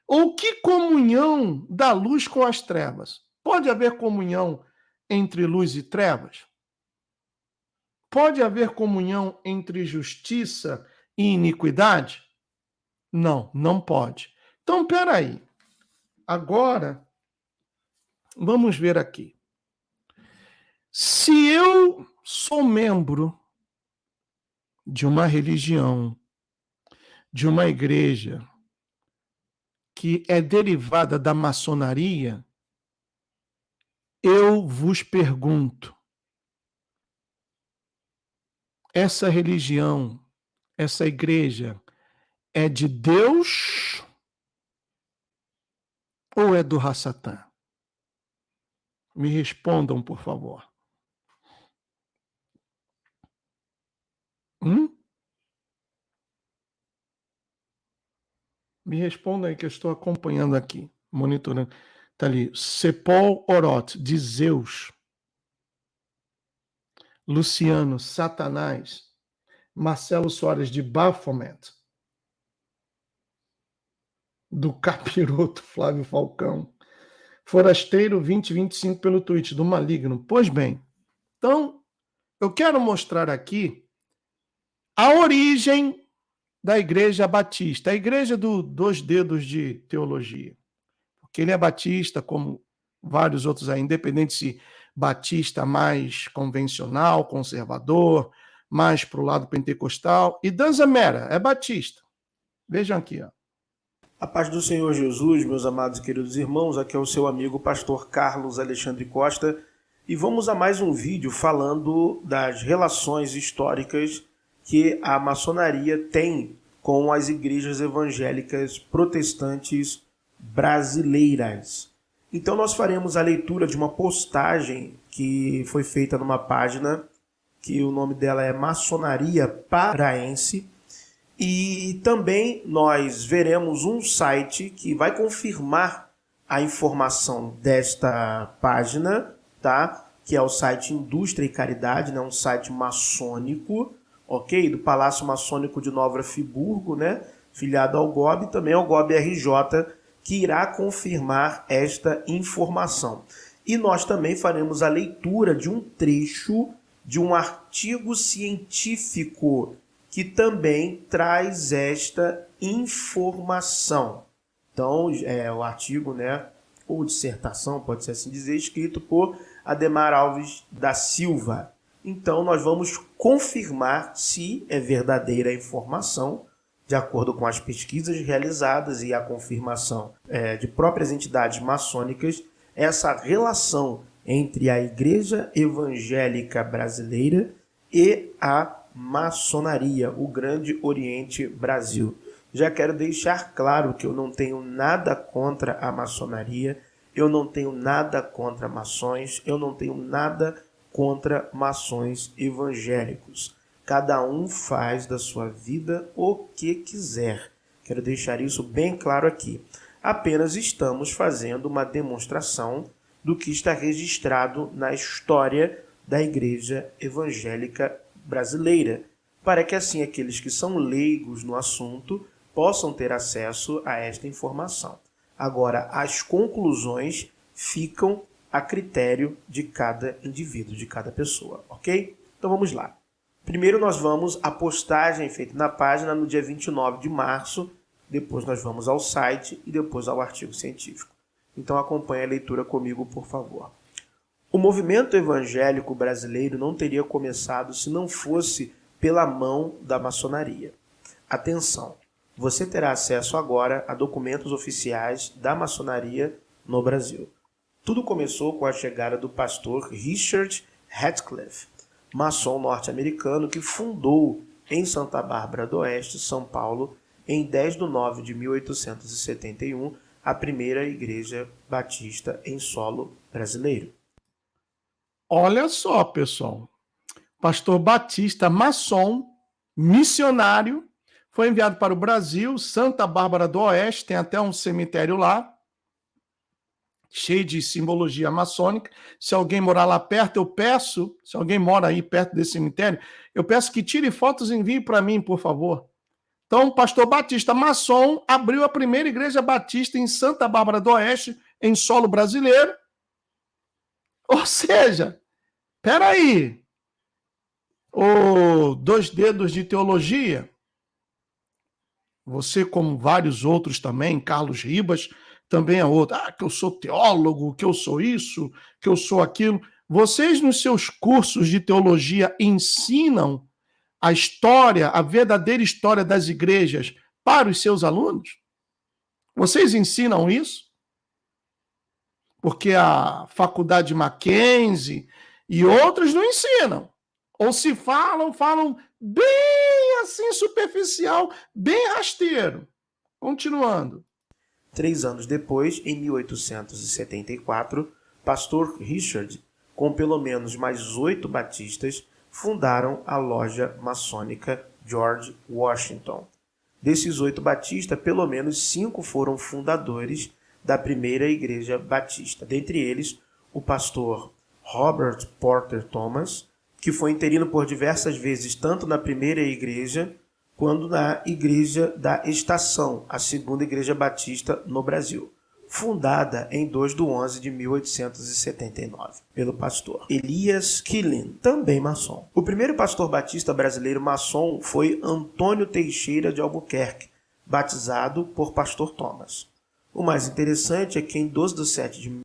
Ou que comunhão da luz com as trevas? Pode haver comunhão entre luz e trevas? Pode haver comunhão entre justiça e iniquidade? Não, não pode. Então, peraí. Agora, vamos ver aqui. Se eu sou membro de uma religião, de uma igreja, que é derivada da maçonaria, eu vos pergunto, essa religião, essa igreja, é de Deus ou é do Rassatã? Me respondam, por favor. Me Me responda aí que eu estou acompanhando aqui, monitorando. Está ali, Sepol Orot, de Zeus. Luciano, Satanás. Marcelo Soares, de Baphomet. Do Capiroto, Flávio Falcão. Forasteiro 2025 pelo tweet do Maligno. Pois bem, então eu quero mostrar aqui a origem da Igreja Batista, a Igreja dos Dedos de Teologia. Porque ele é batista, como vários outros aí, independente se batista mais convencional, conservador, mais para o lado pentecostal. E Danzamera é batista. Vejam aqui, ó. A paz do Senhor Jesus, meus amados e queridos irmãos, aqui é o seu amigo pastor Carlos Alexandre Costa e vamos a mais um vídeo falando das relações históricas que a maçonaria tem com as igrejas evangélicas protestantes brasileiras. Então nós faremos a leitura de uma postagem que foi feita numa página que o nome dela é Maçonaria Paraense. E também nós veremos um site que vai confirmar a informação desta página, tá? Que é o site Indústria e Caridade, né? Um site maçônico, ok? Do Palácio Maçônico de Nova Friburgo, né? Filiado ao GOB, também ao GOB RJ, que irá confirmar esta informação. E nós também faremos a leitura de um trecho de um artigo científico que também traz esta informação. Então, é o artigo, né, ou dissertação, pode ser assim dizer, escrito por Ademar Alves da Silva. Então, nós vamos confirmar se é verdadeira a informação, de acordo com as pesquisas realizadas e a confirmação de próprias entidades maçônicas, essa relação entre a Igreja Evangélica Brasileira e a maçonaria, o Grande Oriente Brasil. Já quero deixar claro que eu não tenho nada contra a maçonaria, eu não tenho nada contra maçons, eu não tenho nada contra maçons evangélicos. Cada um faz da sua vida o que quiser. Quero deixar isso bem claro aqui. Apenas estamos fazendo uma demonstração do que está registrado na história da Igreja Evangélica Brasileira, para que assim aqueles que são leigos no assunto possam ter acesso a esta informação. Agora, as conclusões ficam a critério de cada indivíduo, de cada pessoa, ok? Então vamos lá. Primeiro nós vamos à postagem feita na página no dia 29 de março, depois nós vamos ao site e depois ao artigo científico. Então acompanhe a leitura comigo, por favor. O movimento evangélico brasileiro não teria começado se não fosse pela mão da maçonaria. Atenção, você terá acesso agora a documentos oficiais da maçonaria no Brasil. Tudo começou com a chegada do pastor Richard Ratcliffe, maçom norte-americano que fundou em Santa Bárbara do Oeste, São Paulo, em 10 de nove de 1871, a primeira igreja batista em solo brasileiro. Olha só, pessoal. Pastor Batista, maçom, missionário, foi enviado para o Brasil, Santa Bárbara do Oeste, tem até um cemitério lá, cheio de simbologia maçônica. Se alguém morar lá perto, eu peço, se alguém mora aí perto desse cemitério, eu peço que tire fotos e envie para mim, por favor. Então, pastor Batista, maçom, abriu a primeira igreja batista em Santa Bárbara do Oeste, em solo brasileiro. Ou seja, peraí, o Dois Dedos de Teologia, você como vários outros também, Carlos Ribas, também é outro, que eu sou teólogo, que eu sou isso, que eu sou aquilo. Vocês nos seus cursos de teologia ensinam a história, a verdadeira história das igrejas para os seus alunos? Vocês ensinam isso? Porque a faculdade Mackenzie e outros não ensinam. Ou se falam bem assim superficial, bem rasteiro. Continuando. 3 anos depois, em 1874, pastor Richard, com pelo menos mais 8 batistas, fundaram a loja maçônica George Washington. Desses 8 batistas, pelo menos 5 foram fundadores da primeira igreja batista. Dentre eles, o pastor Robert Porter Thomas, que foi interino por diversas vezes, tanto na primeira igreja quanto na igreja da Estação, a segunda igreja batista no Brasil, fundada em 2/11/1879, pelo pastor Elias Killen, também maçom. O primeiro pastor batista brasileiro maçom foi Antônio Teixeira de Albuquerque, batizado por pastor Thomas. O mais interessante é que em 12/7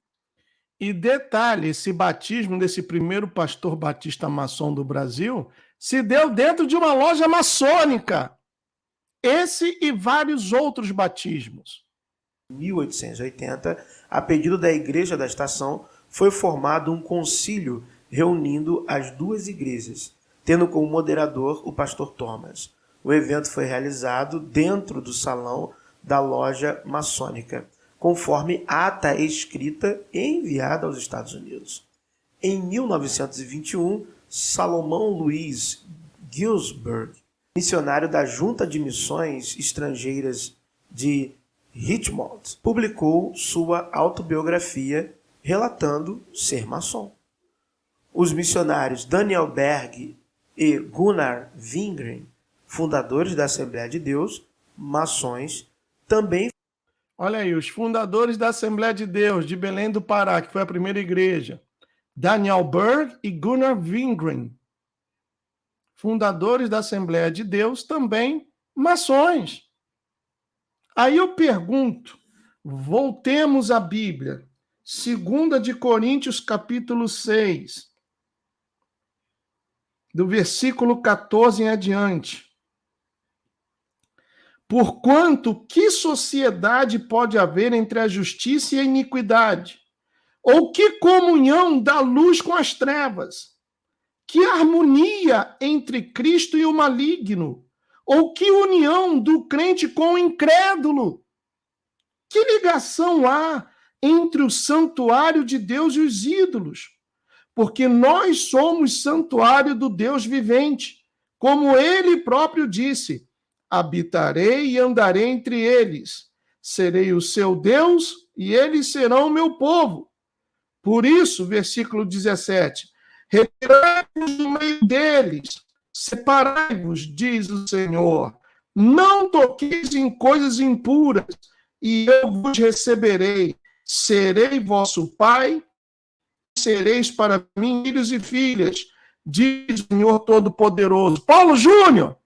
E detalhe, esse batismo desse primeiro pastor batista maçom do Brasil se deu dentro de uma loja maçônica. Esse e vários outros batismos. 1880, a pedido da Igreja da Estação, foi formado um concílio reunindo as duas igrejas, tendo como moderador o pastor Thomas. O evento foi realizado dentro do salão da loja maçônica, conforme ata escrita e enviada aos Estados Unidos. Em 1921, Salomão Luiz Gilsberg, missionário da Junta de Missões Estrangeiras de Richmond, publicou sua autobiografia relatando ser maçom. Os missionários Daniel Berg e Gunnar Wingren, fundadores da Assembleia de Deus, maçons, também. Olha aí, os fundadores da Assembleia de Deus de Belém do Pará, que foi a primeira igreja, Daniel Berg e Gunnar Wingren, fundadores da Assembleia de Deus, também maçons. Aí eu pergunto, voltemos à Bíblia, 2 de Coríntios, capítulo 6, do versículo 14 em adiante. Porquanto, que sociedade pode haver entre a justiça e a iniquidade? Ou que comunhão da luz com as trevas? Que harmonia entre Cristo e o maligno? Ou que união do crente com o incrédulo? Que ligação há entre o santuário de Deus e os ídolos? Porque nós somos santuário do Deus vivente, como ele próprio disse: habitarei e andarei entre eles, serei o seu Deus e eles serão o meu povo. Por isso, versículo 17, retirai-vos do meio deles, separai-vos, diz o Senhor, não toqueis em coisas impuras, e eu vos receberei, serei vosso pai, sereis para mim filhos e filhas, diz o Senhor Todo-Poderoso. Paulo Júnior,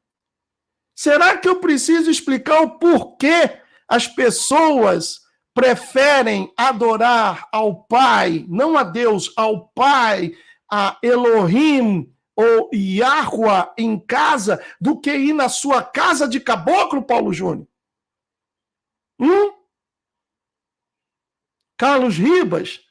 será que eu preciso explicar o porquê as pessoas preferem adorar ao Pai, não a Deus, ao Pai, a Elohim ou Yahweh em casa, do que ir na sua casa de caboclo, Paulo Júnior? Carlos Ribas,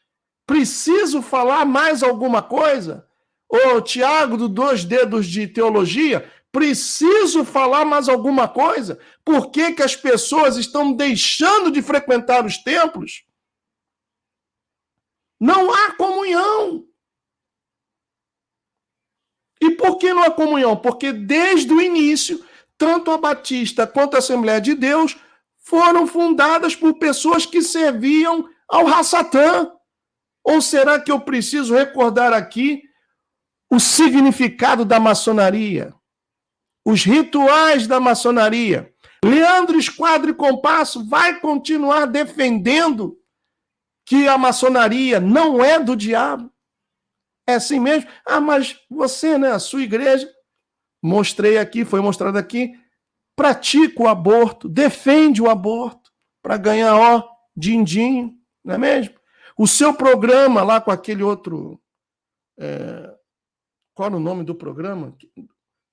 preciso falar mais alguma coisa? Ô, Tiago, do 2 Dedos de Teologia, preciso falar mais alguma coisa? Por que que as pessoas estão deixando de frequentar os templos? Não há comunhão. E por que não há comunhão? Porque desde o início, tanto a Batista quanto a Assembleia de Deus foram fundadas por pessoas que serviam ao Ra-Satã. Ou será que eu preciso recordar aqui o significado da maçonaria? Os rituais da maçonaria. Leandro Esquadro e Compasso vai continuar defendendo que a maçonaria não é do diabo? É assim mesmo? Ah, mas você, né, a sua igreja, mostrei aqui, foi mostrado aqui, pratica o aborto, defende o aborto para ganhar, ó, din-din, não é mesmo? O seu programa lá com aquele outro... qual era o nome do programa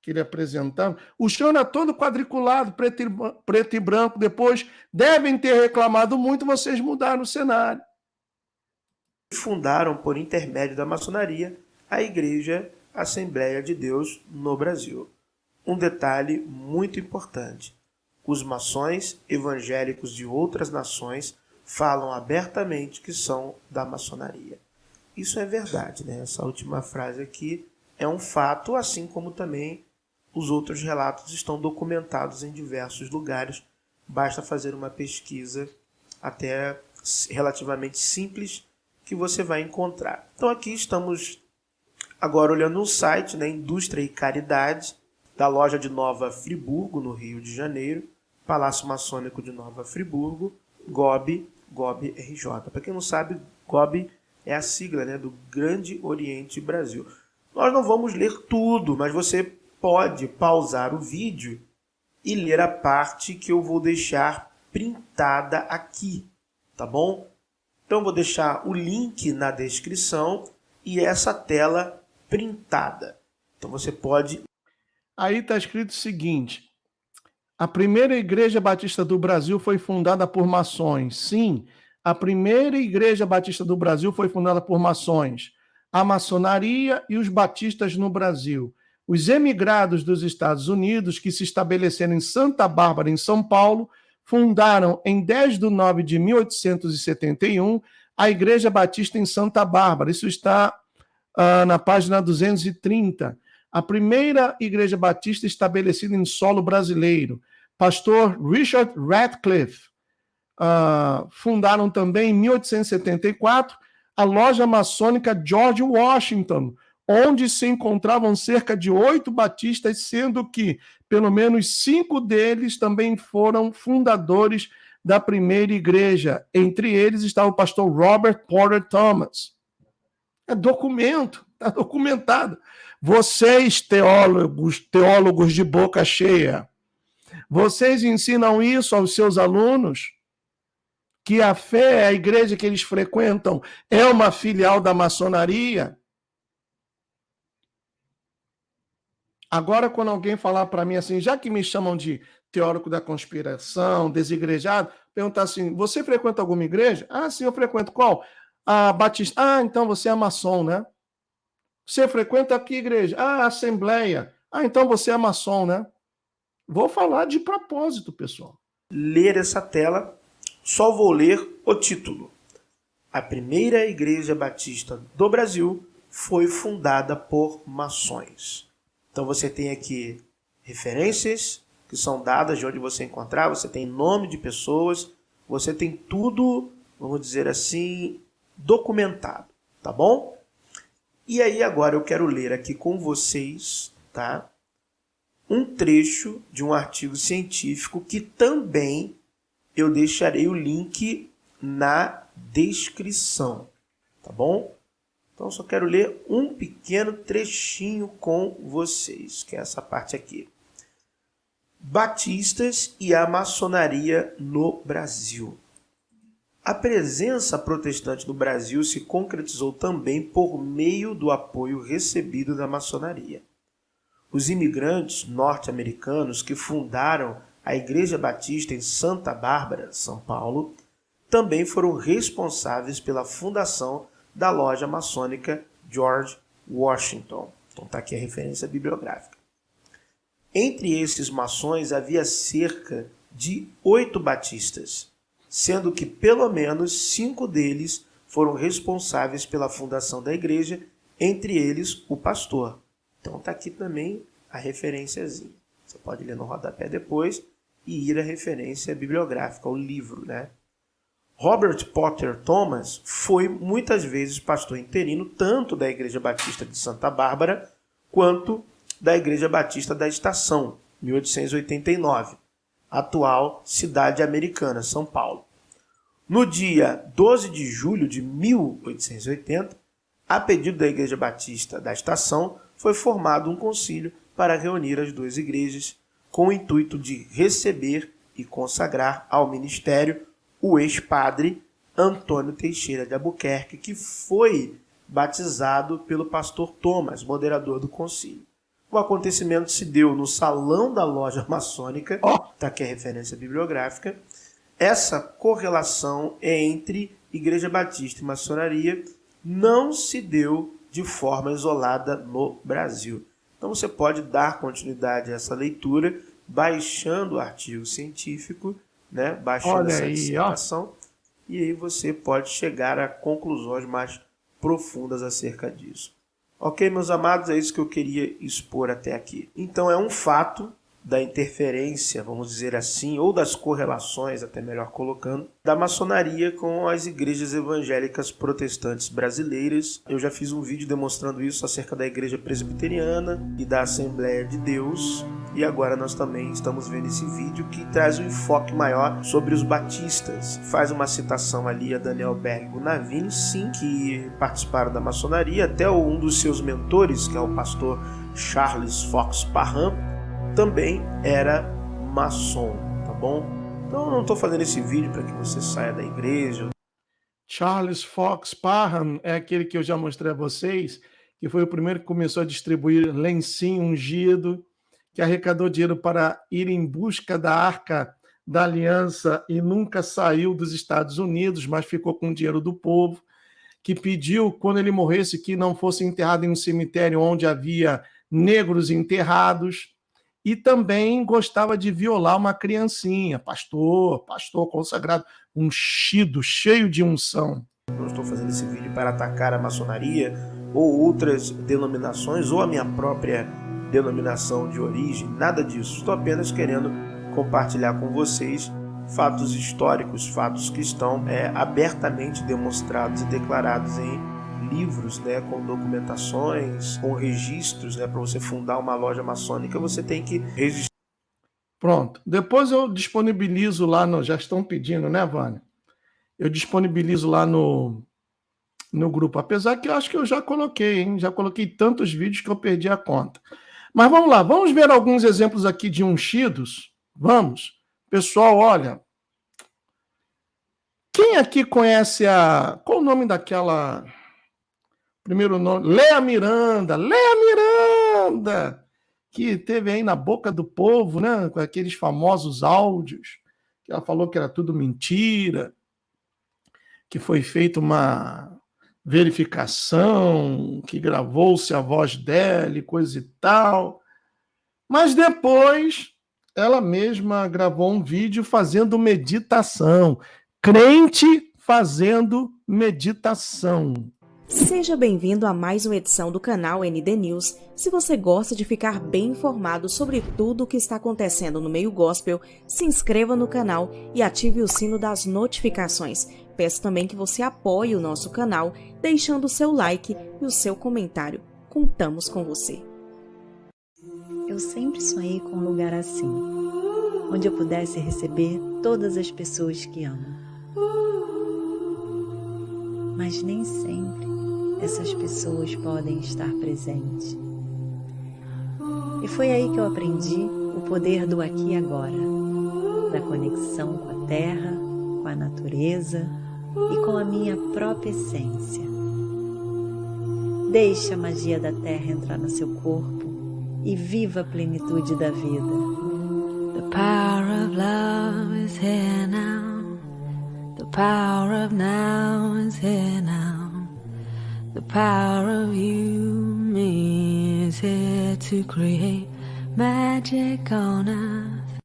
que ele apresentava? O chão era todo quadriculado, preto e branco. Depois devem ter reclamado muito, vocês mudaram o cenário. Fundaram, por intermédio da maçonaria, a Igreja Assembleia de Deus no Brasil. Um detalhe muito importante: os maçons evangélicos de outras nações falam abertamente que são da maçonaria. Isso é verdade, né? Essa última frase aqui é um fato, assim como também os outros relatos estão documentados em diversos lugares. Basta fazer uma pesquisa até relativamente simples que você vai encontrar. Então aqui estamos agora olhando um site, né, Indústria e Caridade, da loja de Nova Friburgo, no Rio de Janeiro, Palácio Maçônico de Nova Friburgo, GOB RJ. Para quem não sabe, GOB é a sigla, né, do Grande Oriente Brasil. Nós não vamos ler tudo, mas você pode pausar o vídeo e ler a parte que eu vou deixar printada aqui, tá bom? Então eu vou deixar o link na descrição e essa tela printada. Então você pode... Aí está escrito o seguinte: a primeira Igreja Batista do Brasil foi fundada por maçons. Sim, a primeira Igreja Batista do Brasil foi fundada por maçons. A maçonaria e os batistas no Brasil. Os emigrados dos Estados Unidos, que se estabeleceram em Santa Bárbara, em São Paulo, fundaram em 10 de nove de 1871 a Igreja Batista em Santa Bárbara. Isso está na página 230. A primeira Igreja Batista estabelecida em solo brasileiro. Pastor Richard Radcliffe. Fundaram também em 1874 a loja maçônica George Washington, onde se encontravam cerca de 8 batistas, sendo que pelo menos 5 deles também foram fundadores da primeira igreja. Entre eles está o pastor Robert Porter Thomas. É documento, está documentado. Vocês, teólogos de boca cheia, vocês ensinam isso aos seus alunos? Que a fé, a igreja que eles frequentam, é uma filial da maçonaria? Agora, quando alguém falar para mim assim, já que me chamam de teórico da conspiração, desigrejado, perguntar assim, você frequenta alguma igreja? Ah, sim, eu frequento. Qual? A Batista. Ah, então você é maçom, né? Você frequenta que igreja? Ah, Assembleia. Ah, então você é maçom, né? Vou falar de propósito, pessoal. Ler essa tela, só vou ler o título. A primeira Igreja Batista do Brasil foi fundada por maçons. Então você tem aqui referências que são dadas de onde você encontrar, você tem nome de pessoas, você tem tudo, vamos dizer assim, documentado, tá bom? E aí agora eu quero ler aqui com vocês, tá? Um trecho de um artigo científico que também eu deixarei o link na descrição, tá bom? Então, só quero ler um pequeno trechinho com vocês, que é essa parte aqui. Batistas e a maçonaria no Brasil. A presença protestante no Brasil se concretizou também por meio do apoio recebido da maçonaria. Os imigrantes norte-americanos que fundaram a Igreja Batista em Santa Bárbara, São Paulo, também foram responsáveis pela fundação da loja maçônica George Washington. Então está aqui a referência bibliográfica. Entre esses maçons havia cerca de 8 batistas, sendo que pelo menos 5 deles foram responsáveis pela fundação da igreja, entre eles o pastor. Então está aqui também a referenciazinha. Você pode ler no rodapé depois e ir à referência bibliográfica, ao livro, né? Robert Porter Thomas foi muitas vezes pastor interino tanto da Igreja Batista de Santa Bárbara quanto da Igreja Batista da Estação, 1889, atual Cidade Americana, São Paulo. No dia 12 de julho de 1880, a pedido da Igreja Batista da Estação, foi formado um concílio para reunir as duas igrejas com o intuito de receber e consagrar ao ministério o ex-padre Antônio Teixeira de Albuquerque, que foi batizado pelo pastor Thomas, moderador do concílio. O acontecimento se deu no salão da loja maçônica, está aqui a referência bibliográfica. Essa correlação entre Igreja Batista e maçonaria não se deu de forma isolada no Brasil. Então você pode dar continuidade a essa leitura baixando o artigo científico, né? Baixando essa dissertação, e aí você pode chegar a conclusões mais profundas acerca disso. Ok, meus amados, é isso que eu queria expor até aqui. Então é um fato da interferência, vamos dizer assim, ou das correlações, até melhor colocando, da maçonaria com as igrejas evangélicas protestantes brasileiras. Eu já fiz um vídeo demonstrando isso acerca da Igreja Presbiteriana e da Assembleia de Deus, e agora nós também estamos vendo esse vídeo que traz um enfoque maior sobre os batistas. Faz uma citação ali a Daniel Berg Navini, sim, que participaram da maçonaria, até um dos seus mentores, que é o pastor Charles Fox Parham, também era maçom, tá bom? Então eu não estou fazendo esse vídeo para que você saia da igreja. Charles Fox Parham é aquele que eu já mostrei a vocês, que foi o primeiro que começou a distribuir lencinho ungido, que arrecadou dinheiro para ir em busca da Arca da Aliança e nunca saiu dos Estados Unidos, mas ficou com o dinheiro do povo, que pediu, quando ele morresse, que não fosse enterrado em um cemitério onde havia negros enterrados, e também gostava de violar uma criancinha, pastor consagrado, ungido, cheio de unção. Não estou fazendo esse vídeo para atacar a maçonaria ou outras denominações, ou a minha própria denominação de origem, nada disso. Estou apenas querendo compartilhar com vocês fatos históricos, fatos que estão abertamente demonstrados e declarados em livros, né, com documentações, com registros, né, para você fundar uma loja maçônica, você tem que registrar. Pronto. Depois eu disponibilizo lá no... Já estão pedindo, né, Vânia? Eu disponibilizo lá no grupo. Apesar que eu acho que eu já coloquei, hein? Já coloquei tantos vídeos que eu perdi a conta. Mas vamos lá. Vamos ver alguns exemplos aqui de ungidos? Vamos. Pessoal, olha. Quem aqui conhece a... Qual o nome daquela... Primeiro nome, Léa Miranda, que teve aí na boca do povo, né, com aqueles famosos áudios, que ela falou que era tudo mentira, que foi feita uma verificação, que gravou-se a voz dela e coisa e tal. Mas depois, ela mesma gravou um vídeo fazendo meditação. Crente fazendo meditação. Seja bem-vindo a mais uma edição do canal ND News. Se você gosta de ficar bem informado sobre tudo o que está acontecendo no meio gospel, se inscreva no canal e ative o sino das notificações. Peço também que você apoie o nosso canal, deixando o seu like e o seu comentário. Contamos com você. Eu sempre sonhei com um lugar assim, onde eu pudesse receber todas as pessoas que amo. Mas nem sempre essas pessoas podem estar presentes. E foi aí que eu aprendi o poder do aqui e agora, da conexão com a terra, com a natureza e com a minha própria essência. Deixe a magia da terra entrar no seu corpo e viva a plenitude da vida. The power of love is here now. The power of now is here now. The power of you, me, is here to create magic on earth.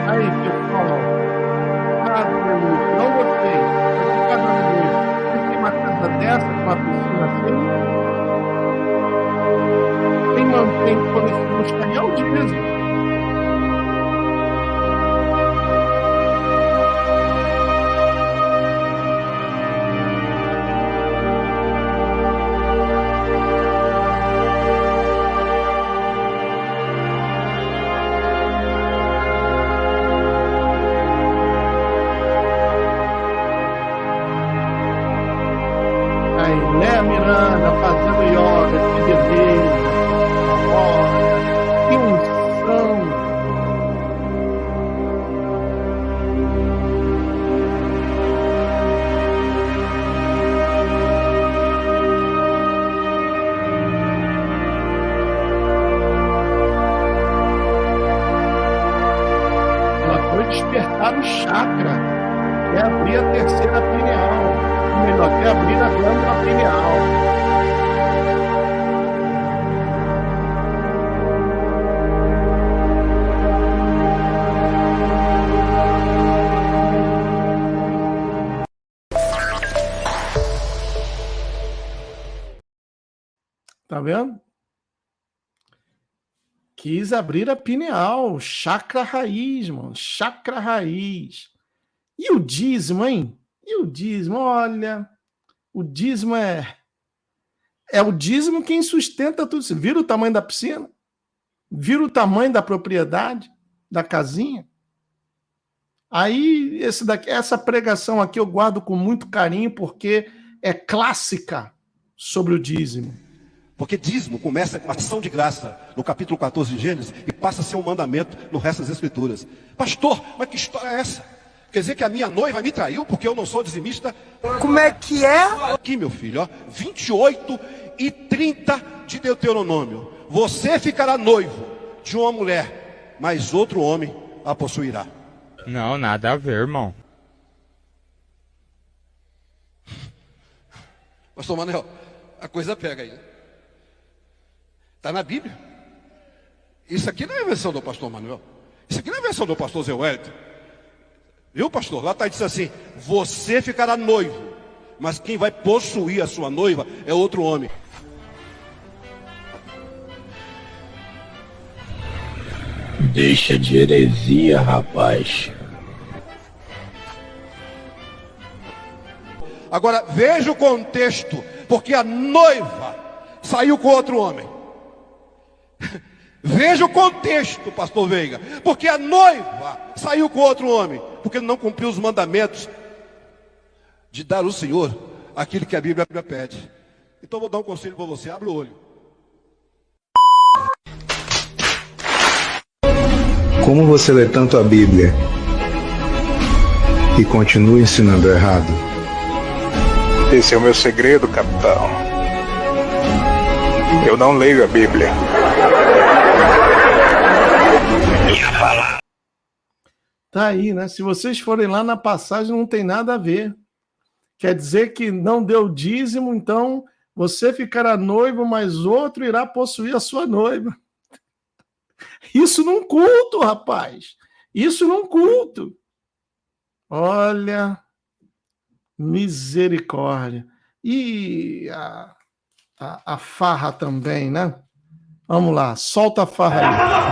Aí, pessoal, não gostei. Vou ficar dando isso. Tem uma casa dessa, com uma piscina assim. Quem mantém quando buscar é o dízimo. Aí, Léa Miranda fazendo yoga, que beleza. Olha, que unção. Ela foi despertar o chakra, que é abrir a terceira pineal. Ou melhor, Tá vendo? Quis abrir a pineal, chakra raiz, mano, chakra raiz. E o dízimo, hein? E o dízimo, olha, o dízimo é o dízimo quem sustenta tudo isso. Vira o tamanho da piscina? Vira o tamanho da propriedade, da casinha? Aí, essa pregação aqui eu guardo com muito carinho, porque é clássica sobre o dízimo. Porque dízimo começa com ação de graça, no capítulo 14 de Gênesis, e passa a ser um mandamento no resto das Escrituras. Pastor, mas que história é essa? Quer dizer que a minha noiva me traiu porque eu não sou dizimista? Como é que é? Aqui, meu filho, ó, 28 e 30 de Deuteronômio. Você ficará noivo de uma mulher, mas outro homem a possuirá. Não, nada a ver, irmão. Pastor Manuel, a coisa pega aí. Está na Bíblia. Isso aqui não é a invenção do pastor Manuel. Isso aqui não é a invenção do pastor Zé Wellington. Viu, pastor? Lá está dizendo assim: você ficará noivo, mas quem vai possuir a sua noiva é outro homem. Deixa de heresia, rapaz. Agora, veja o contexto, porque a noiva saiu com outro homem. Veja o contexto, pastor Veiga, porque a noiva saiu com outro homem, porque não cumpriu os mandamentos de dar ao Senhor aquilo que a Bíblia pede. Então vou dar um conselho para você, abre o olho. Como você lê tanto a Bíblia e continua ensinando errado? Esse é o meu segredo, capitão. Eu não leio a Bíblia. Tá aí, né? Se vocês forem lá na passagem, não tem nada a ver. Quer dizer que não deu dízimo, então você ficará noivo, mas outro irá possuir a sua noiva. Isso num culto, rapaz. Isso num culto. Olha, misericórdia. E a farra também, né? Vamos lá, solta a farra aí.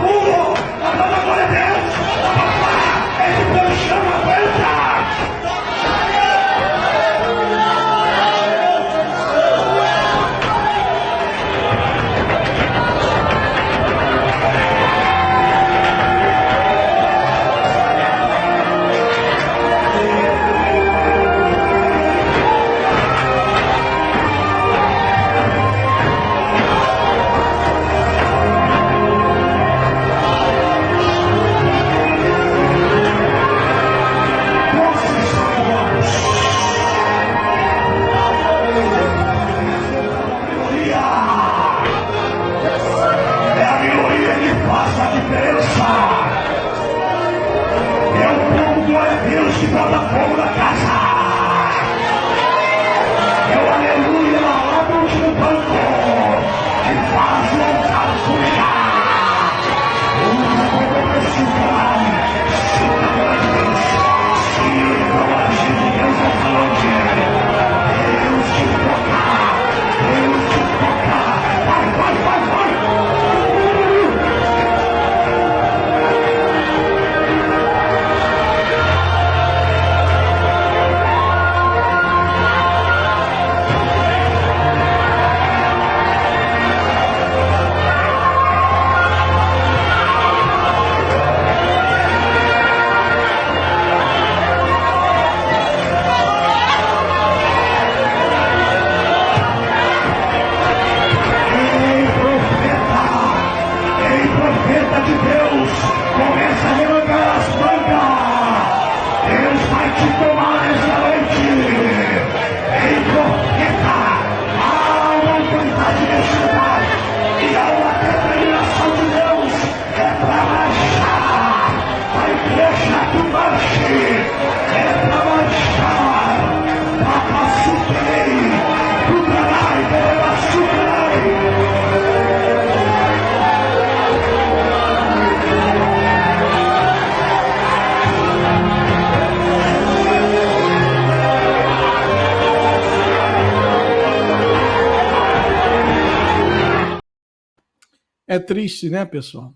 É triste, né, pessoal?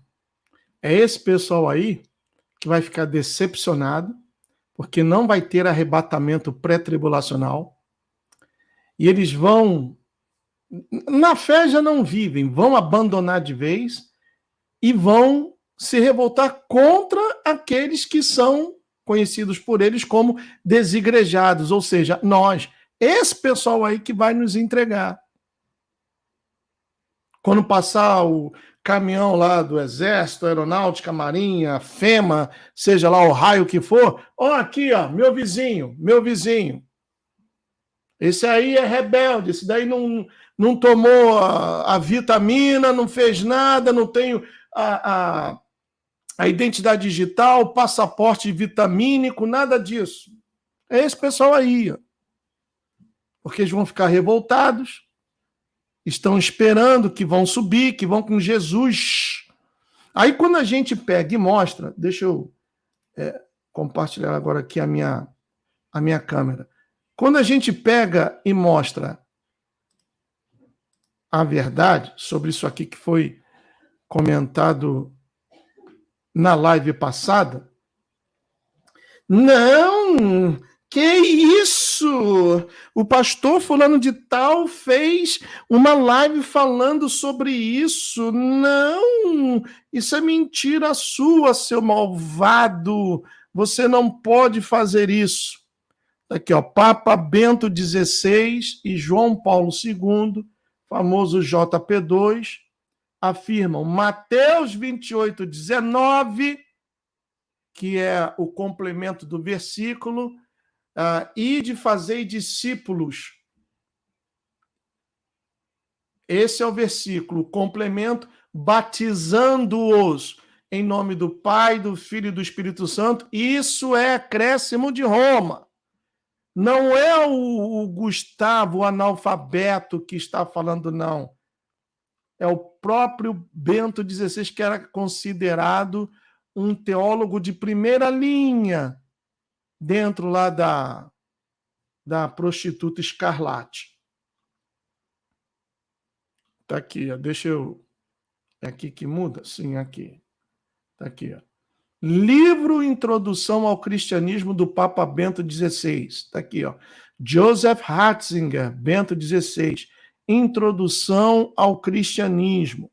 É esse pessoal aí que vai ficar decepcionado, porque não vai ter arrebatamento pré-tribulacional, e eles vão, na fé já não vivem, vão abandonar de vez e vão se revoltar contra aqueles que são conhecidos por eles como desigrejados, ou seja, nós, esse pessoal aí que vai nos entregar. Quando passar o caminhão lá do Exército, Aeronáutica, Marinha, FEMA, seja lá o raio que for, ó, aqui, ó, meu vizinho. Esse aí é rebelde, esse daí não tomou a vitamina, não fez nada, não tem a identidade digital, passaporte vitamínico, nada disso. É esse pessoal aí, ó. Porque eles vão ficar revoltados, estão esperando que vão subir, que vão com Jesus. Aí quando a gente pega e mostra, deixa eu compartilhar agora aqui a minha câmera. Quando a gente pega e mostra a verdade sobre isso aqui que foi comentado na live passada, não, que isso? O pastor fulano de tal fez uma live falando sobre isso. Não, isso é mentira sua, seu malvado. Você não pode fazer isso. Aqui, ó, Papa Bento XVI e João Paulo II, famoso JP2, afirmam Mateus 28:19, que é o complemento do versículo, ide fazei discípulos. Esse é o versículo, complemento, batizando-os em nome do Pai, do Filho e do Espírito Santo. Isso é acréscimo de Roma. Não é o Gustavo, o analfabeto, que está falando, não. É o próprio Bento XVI, que era considerado um teólogo de primeira linha dentro lá da prostituta Escarlate. Tá aqui, ó. Deixa eu... É aqui que muda? Sim, aqui. Tá aqui, ó. Livro Introdução ao Cristianismo do Papa Bento XVI. Está aqui, ó. Joseph Ratzinger, Bento XVI. Introdução ao Cristianismo.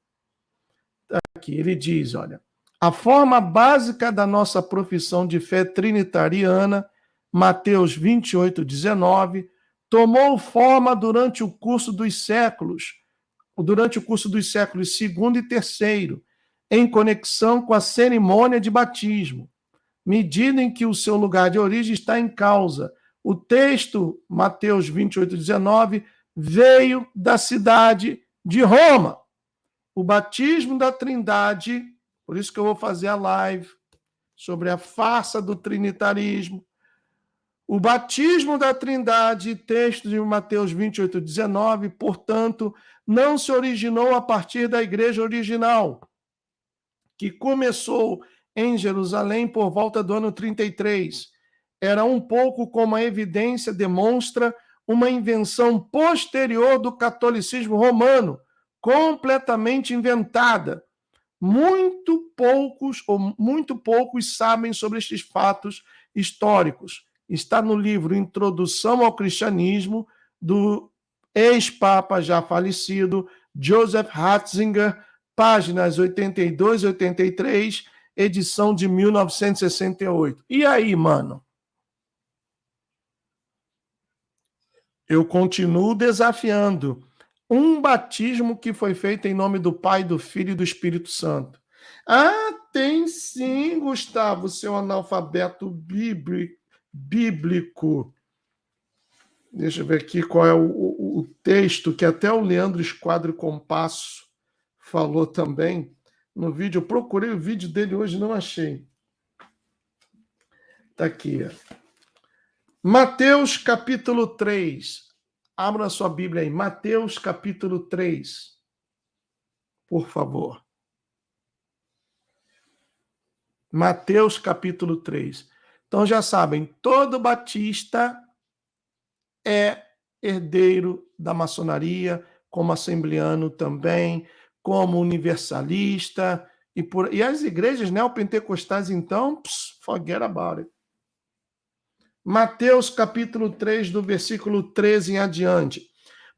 Tá aqui, ele diz, olha, a forma básica da nossa profissão de fé trinitariana, Mateus 28:19, tomou forma durante o curso dos séculos segundo e terceiro, em conexão com a cerimônia de batismo, medida em que o seu lugar de origem está em causa. O texto, Mateus 28:19, veio da cidade de Roma. O batismo da Trindade, por isso que eu vou fazer a live sobre a farsa do trinitarismo. O batismo da Trindade, texto de Mateus 28:19, portanto, não se originou a partir da igreja original, que começou em Jerusalém por volta do ano 33. Era um pouco como a evidência demonstra uma invenção posterior do catolicismo romano, completamente inventada. Muito poucos sabem sobre estes fatos históricos. Está no livro Introdução ao Cristianismo, do ex-papa já falecido, Joseph Ratzinger, páginas 82 e 83, edição de 1968. E aí, mano? Eu continuo desafiando um batismo que foi feito em nome do Pai, do Filho e do Espírito Santo. Ah, tem sim, Gustavo, seu analfabeto bíblico. Deixa eu ver aqui qual é o texto que até o Leandro Esquadro Compasso falou também no vídeo. Eu procurei o vídeo dele hoje, não achei. Está aqui. Mateus capítulo 3. Abra a sua Bíblia aí. Mateus capítulo 3. Por favor. Mateus capítulo 3. Então já sabem, todo batista é herdeiro da maçonaria, como assembleano também. como universalista, e as igrejas neopentecostais, então, forget about it. Mateus capítulo 3, do versículo 13 em adiante.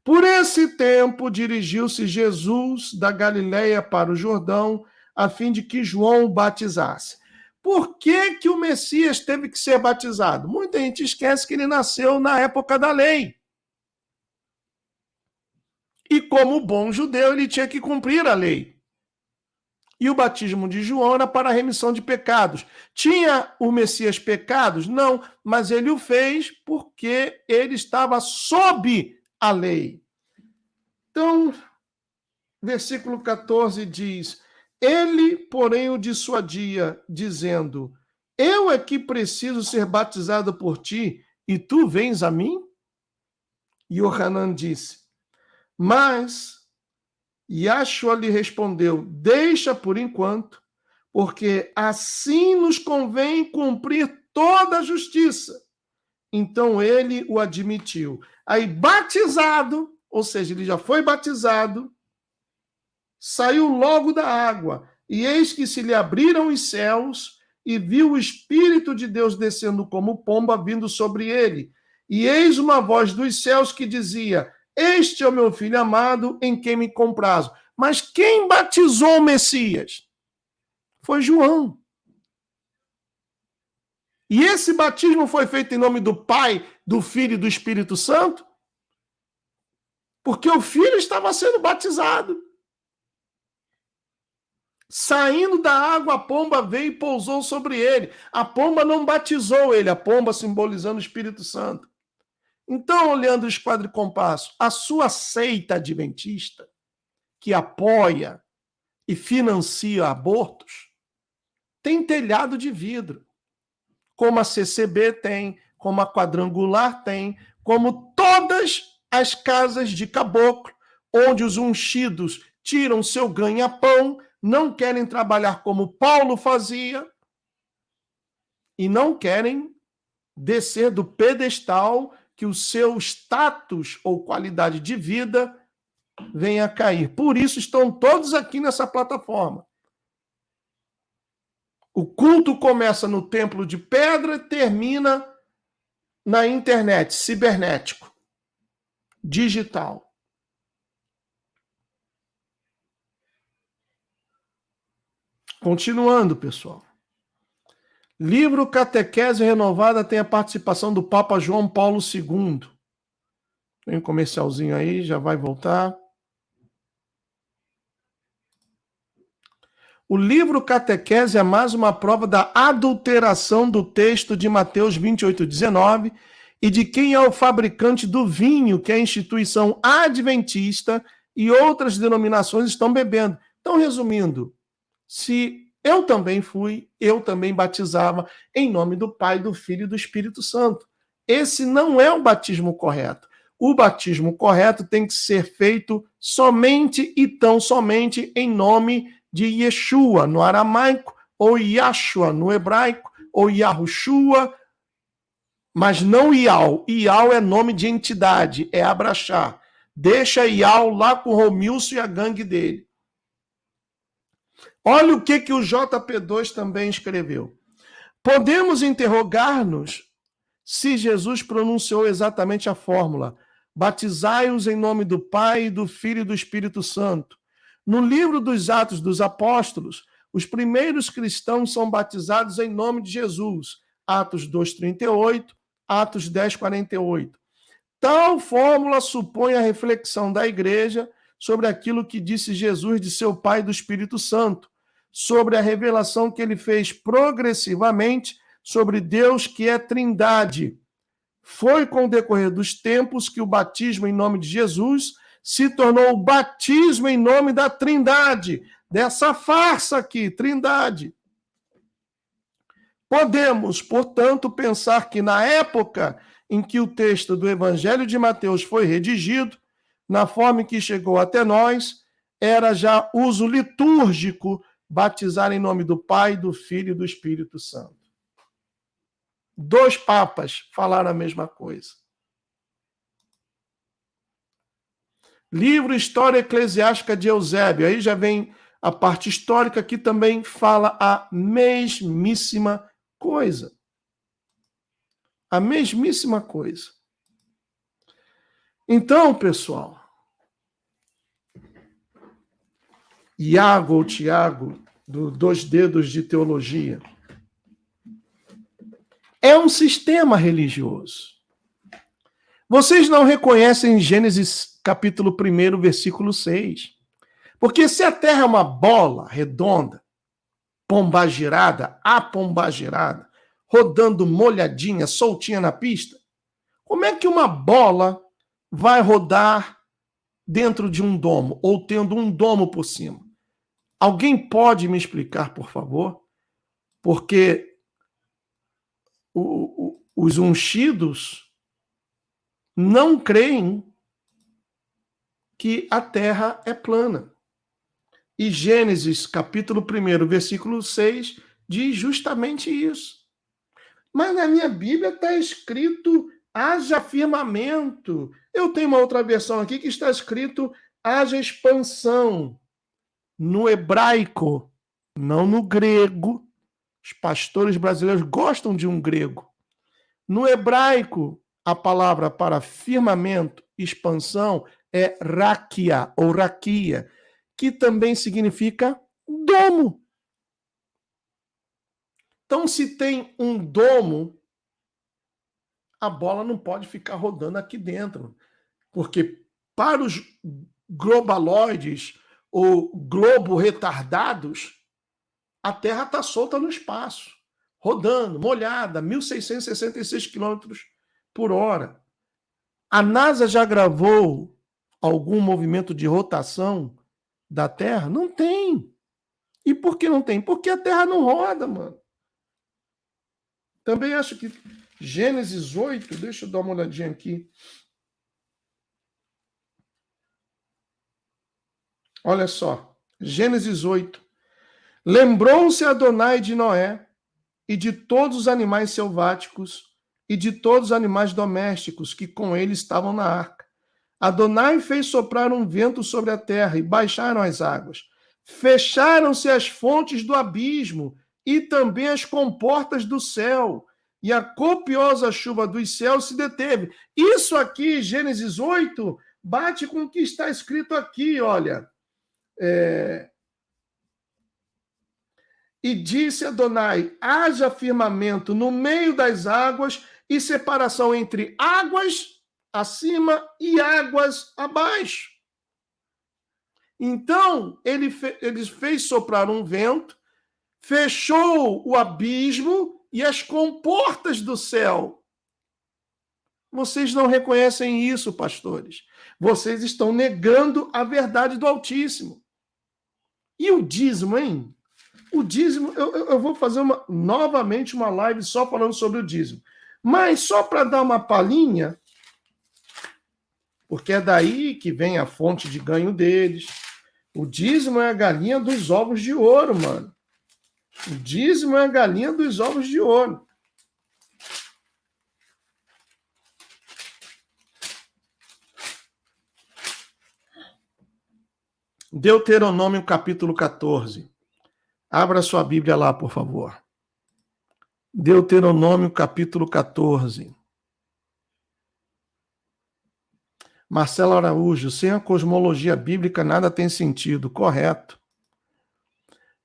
Por esse tempo, dirigiu-se Jesus da Galileia para o Jordão, a fim de que João o batizasse. Por que o Messias teve que ser batizado? Muita gente esquece que ele nasceu na época da lei. E como bom judeu, ele tinha que cumprir a lei. E o batismo de João era para a remissão de pecados. Tinha o Messias pecados? Não, mas ele o fez porque ele estava sob a lei. Então, versículo 14 diz: ele, porém, o dissuadia, dizendo: eu é que preciso ser batizado por ti, e tu vens a mim? E Yohanan disse: mas Yahshua lhe respondeu: deixa por enquanto, porque assim nos convém cumprir toda a justiça. Então ele o admitiu. Aí, batizado, ou seja, ele já foi batizado, saiu logo da água, e eis que se lhe abriram os céus, e viu o Espírito de Deus descendo como pomba, vindo sobre ele. E eis uma voz dos céus que dizia: este é o meu filho amado, em quem me comprazo. Mas quem batizou o Messias? Foi João. E esse batismo foi feito em nome do Pai, do Filho e do Espírito Santo? Porque o Filho estava sendo batizado. Saindo da água, a pomba veio e pousou sobre ele. A pomba não batizou ele, a pomba simbolizando o Espírito Santo. Então, olhando o esquadro e compasso, a sua seita adventista, que apoia e financia abortos, tem telhado de vidro, como a CCB tem, como a Quadrangular tem, como todas as casas de caboclo, onde os ungidos tiram seu ganha-pão, não querem trabalhar como Paulo fazia e não querem descer do pedestal que o seu status ou qualidade de vida venha a cair. Por isso estão todos aqui nessa plataforma. O culto começa no templo de pedra e termina na internet, cibernético, digital. Continuando, pessoal. Livro Catequese Renovada tem a participação do Papa João Paulo II. Tem um comercialzinho aí, já vai voltar. O livro Catequese é mais uma prova da adulteração do texto de Mateus 28:19 e de quem é o fabricante do vinho que a instituição adventista e outras denominações estão bebendo. Então, resumindo, se eu também fui, eu também batizava em nome do Pai, do Filho e do Espírito Santo. Esse não é o batismo correto. O batismo correto tem que ser feito somente e tão somente em nome de Yeshua, no aramaico, ou Yahshua, no hebraico, ou Yahushua, mas não Ial. Ial é nome de entidade, é Abraxá. Deixa Ial lá com o Romilson e a gangue dele. Olha o que o JP2 também escreveu. Podemos interrogar-nos se Jesus pronunciou exatamente a fórmula: batizai-os em nome do Pai, do Filho e do Espírito Santo. No livro dos Atos dos Apóstolos, os primeiros cristãos são batizados em nome de Jesus. Atos 2:38, Atos 10:48. Tal fórmula supõe a reflexão da igreja sobre aquilo que disse Jesus de seu Pai e do Espírito Santo, sobre a revelação que ele fez progressivamente sobre Deus, que é Trindade. Foi com o decorrer dos tempos que o batismo em nome de Jesus se tornou o batismo em nome da Trindade, dessa farsa aqui, Trindade. Podemos, portanto, pensar que na época em que o texto do Evangelho de Mateus foi redigido, na forma em que chegou até nós, era já uso litúrgico batizar em nome do Pai, do Filho e do Espírito Santo. 2 papas falaram a mesma coisa. Livro História Eclesiástica de Eusébio. Aí já vem a parte histórica que também fala a mesmíssima coisa. A mesmíssima coisa. Então, pessoal, Iago ou Tiago, do Dois Dedos de Teologia, é um sistema religioso. Vocês não reconhecem Gênesis capítulo 1, versículo 6. Porque se a Terra é uma bola redonda, pombagirada, apombagirada, rodando molhadinha, soltinha na pista, como é que uma bola vai rodar dentro de um domo, ou tendo um domo por cima? Alguém pode me explicar, por favor? Porque os ungidos não creem que a Terra é plana. E Gênesis, capítulo 1, versículo 6, diz justamente isso. Mas na minha Bíblia está escrito haja firmamento. Eu tenho uma outra versão aqui que está escrito haja expansão. No hebraico, não no grego. Os pastores brasileiros gostam de um grego. No hebraico, a palavra para firmamento, expansão, é raquia ou raquia, que também significa domo. Então, se tem um domo, a bola não pode ficar rodando aqui dentro. Porque para os globaloides ou globo-retardados, a Terra está solta no espaço, rodando, molhada, 1.666 quilômetros por hora. A NASA já gravou algum movimento de rotação da Terra? Não tem. E por que não tem? Porque a Terra não roda, mano. Também acho que Gênesis 8, deixa eu dar uma olhadinha aqui. Olha só, Gênesis 8. Lembrou-se Adonai de Noé e de todos os animais selváticos e de todos os animais domésticos que com ele estavam na arca. Adonai fez soprar um vento sobre a terra e baixaram as águas. Fecharam-se as fontes do abismo e também as comportas do céu, e a copiosa chuva dos céus se deteve. Isso aqui, Gênesis 8, bate com o que está escrito aqui, olha. E disse Adonai, haja firmamento no meio das águas e separação entre águas acima e águas abaixo. Então, ele fez soprar um vento, fechou o abismo e as comportas do céu. Vocês não reconhecem isso, pastores. Vocês estão negando a verdade do Altíssimo. E o dízimo, hein? O dízimo, eu vou fazer novamente uma live só falando sobre o dízimo. Mas só para dar uma palhinha, porque é daí que vem a fonte de ganho deles. O dízimo é a galinha dos ovos de ouro, mano. O dízimo é a galinha dos ovos de ouro. Deuteronômio capítulo 14. Abra sua Bíblia lá, por favor. Deuteronômio capítulo 14. Marcelo Araújo, sem a cosmologia bíblica nada tem sentido. Correto.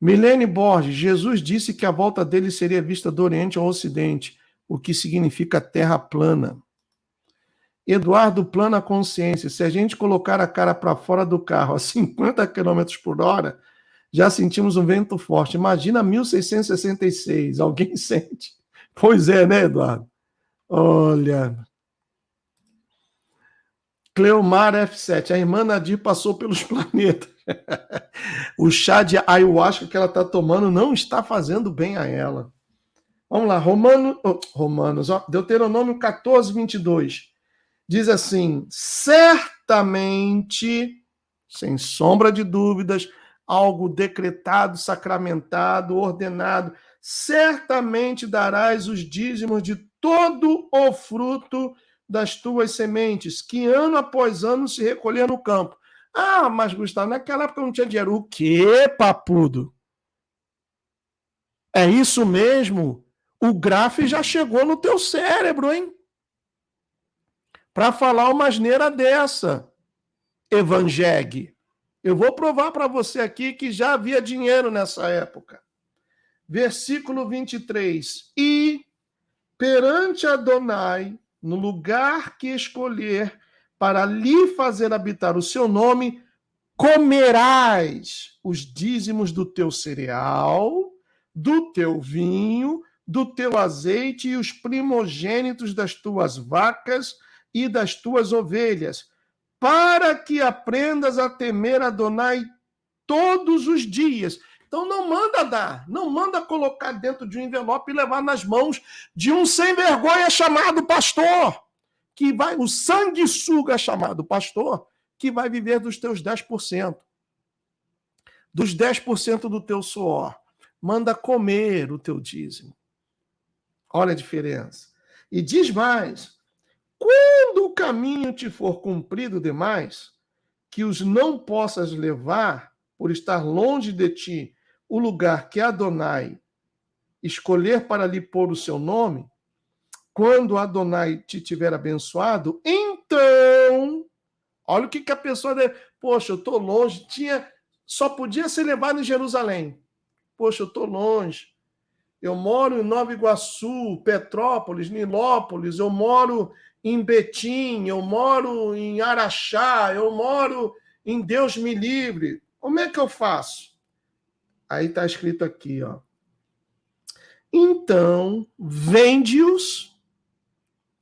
Milene Borges, Jesus disse que a volta dele seria vista do Oriente ao Ocidente, o que significa terra plana. Eduardo, plana consciência. Se a gente colocar a cara para fora do carro a 50 km por hora, já sentimos um vento forte. Imagina 1666. Alguém sente? Pois é, né, Eduardo? Olha. Cleomar F7. A irmã Nadir passou pelos planetas. O chá de ayahuasca que ela está tomando não está fazendo bem a ela. Vamos lá. Romanos. Deuteronômio 14, 22. Diz assim, certamente, sem sombra de dúvidas, algo decretado, sacramentado, ordenado, certamente darás os dízimos de todo o fruto das tuas sementes, que ano após ano se recolher no campo. Ah, mas Gustavo, naquela época não tinha dinheiro. O quê, papudo? É isso mesmo? O grafo já chegou no teu cérebro, hein? Para falar uma asneira dessa, Evangelho. Eu vou provar para você aqui que já havia dinheiro nessa época. Versículo 23. E perante Adonai, no lugar que escolher para lhe fazer habitar o seu nome, comerás os dízimos do teu cereal, do teu vinho, do teu azeite e os primogênitos das tuas vacas e das tuas ovelhas, para que aprendas a temer Adonai todos os dias. Então não manda dar, não manda colocar dentro de um envelope e levar nas mãos de um sem vergonha chamado pastor, que vai, o sanguessuga chamado pastor, que vai viver dos teus 10%, dos 10% do teu suor. Manda comer o teu dízimo. Olha a diferença. E diz mais, quando o caminho te for cumprido demais, que os não possas levar, por estar longe de ti, o lugar que Adonai escolher para lhe pôr o seu nome, quando Adonai te tiver abençoado, então, olha o que a pessoa deve... Poxa, eu estou longe, só podia ser levado em Jerusalém. Poxa, eu estou longe. Eu moro em Nova Iguaçu, Petrópolis, Nilópolis, eu moro em Betim, eu moro em Araxá, eu moro em Deus me livre. Como é que eu faço? Aí está escrito aqui, ó. Então, vende-os,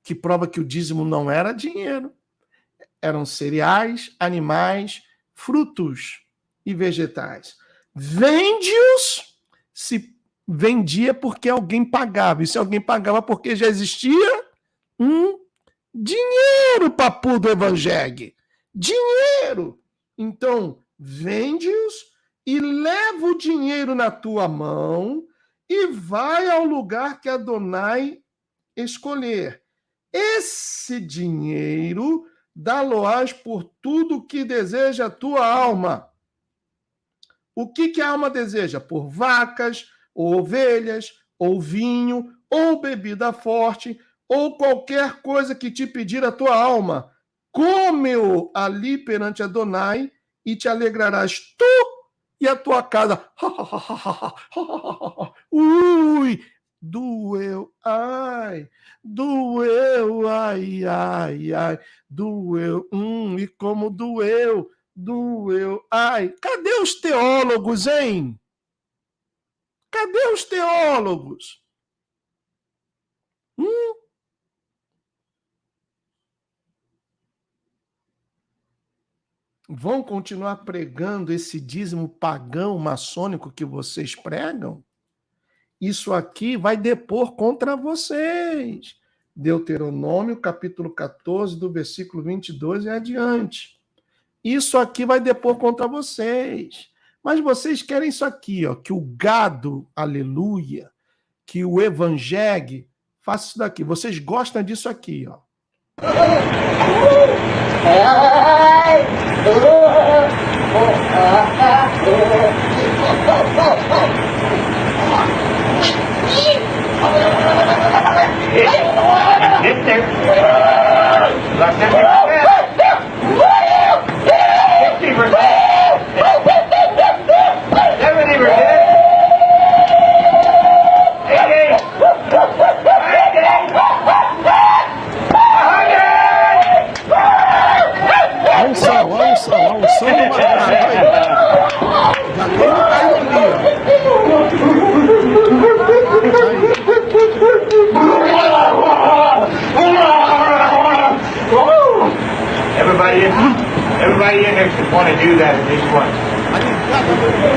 que prova que o dízimo não era dinheiro. Eram cereais, animais, frutos e vegetais. Vende-os, se vendia porque alguém pagava. E se alguém pagava porque já existia dinheiro, papu do Evangelho. Dinheiro. Então, vende-os e leva o dinheiro na tua mão e vai ao lugar que Adonai escolher. Esse dinheiro dá-lo-ás por tudo que deseja a tua alma. O que a alma deseja? Por vacas, ou ovelhas, ou vinho, ou bebida forte, ou qualquer coisa que te pedir a tua alma. Come-o ali perante Adonai e te alegrarás tu e a tua casa. Ui, doeu, ai, doeu, ai, ai, ai, doeu, e como doeu, ai. Cadê os teólogos, hein? Cadê os teólogos? Vão continuar pregando esse dízimo pagão maçônico que vocês pregam? Isso aqui vai depor contra vocês. Deuteronômio, capítulo 14, do versículo 22 e adiante. Isso aqui vai depor contra vocês. Mas vocês querem isso aqui, ó, que o gado, aleluia, que o evangelho faça isso daqui. Vocês gostam disso aqui, ó. A unção do macaco aí. Já tem um caio ali, ó. Everybody in there should want to do that at least once.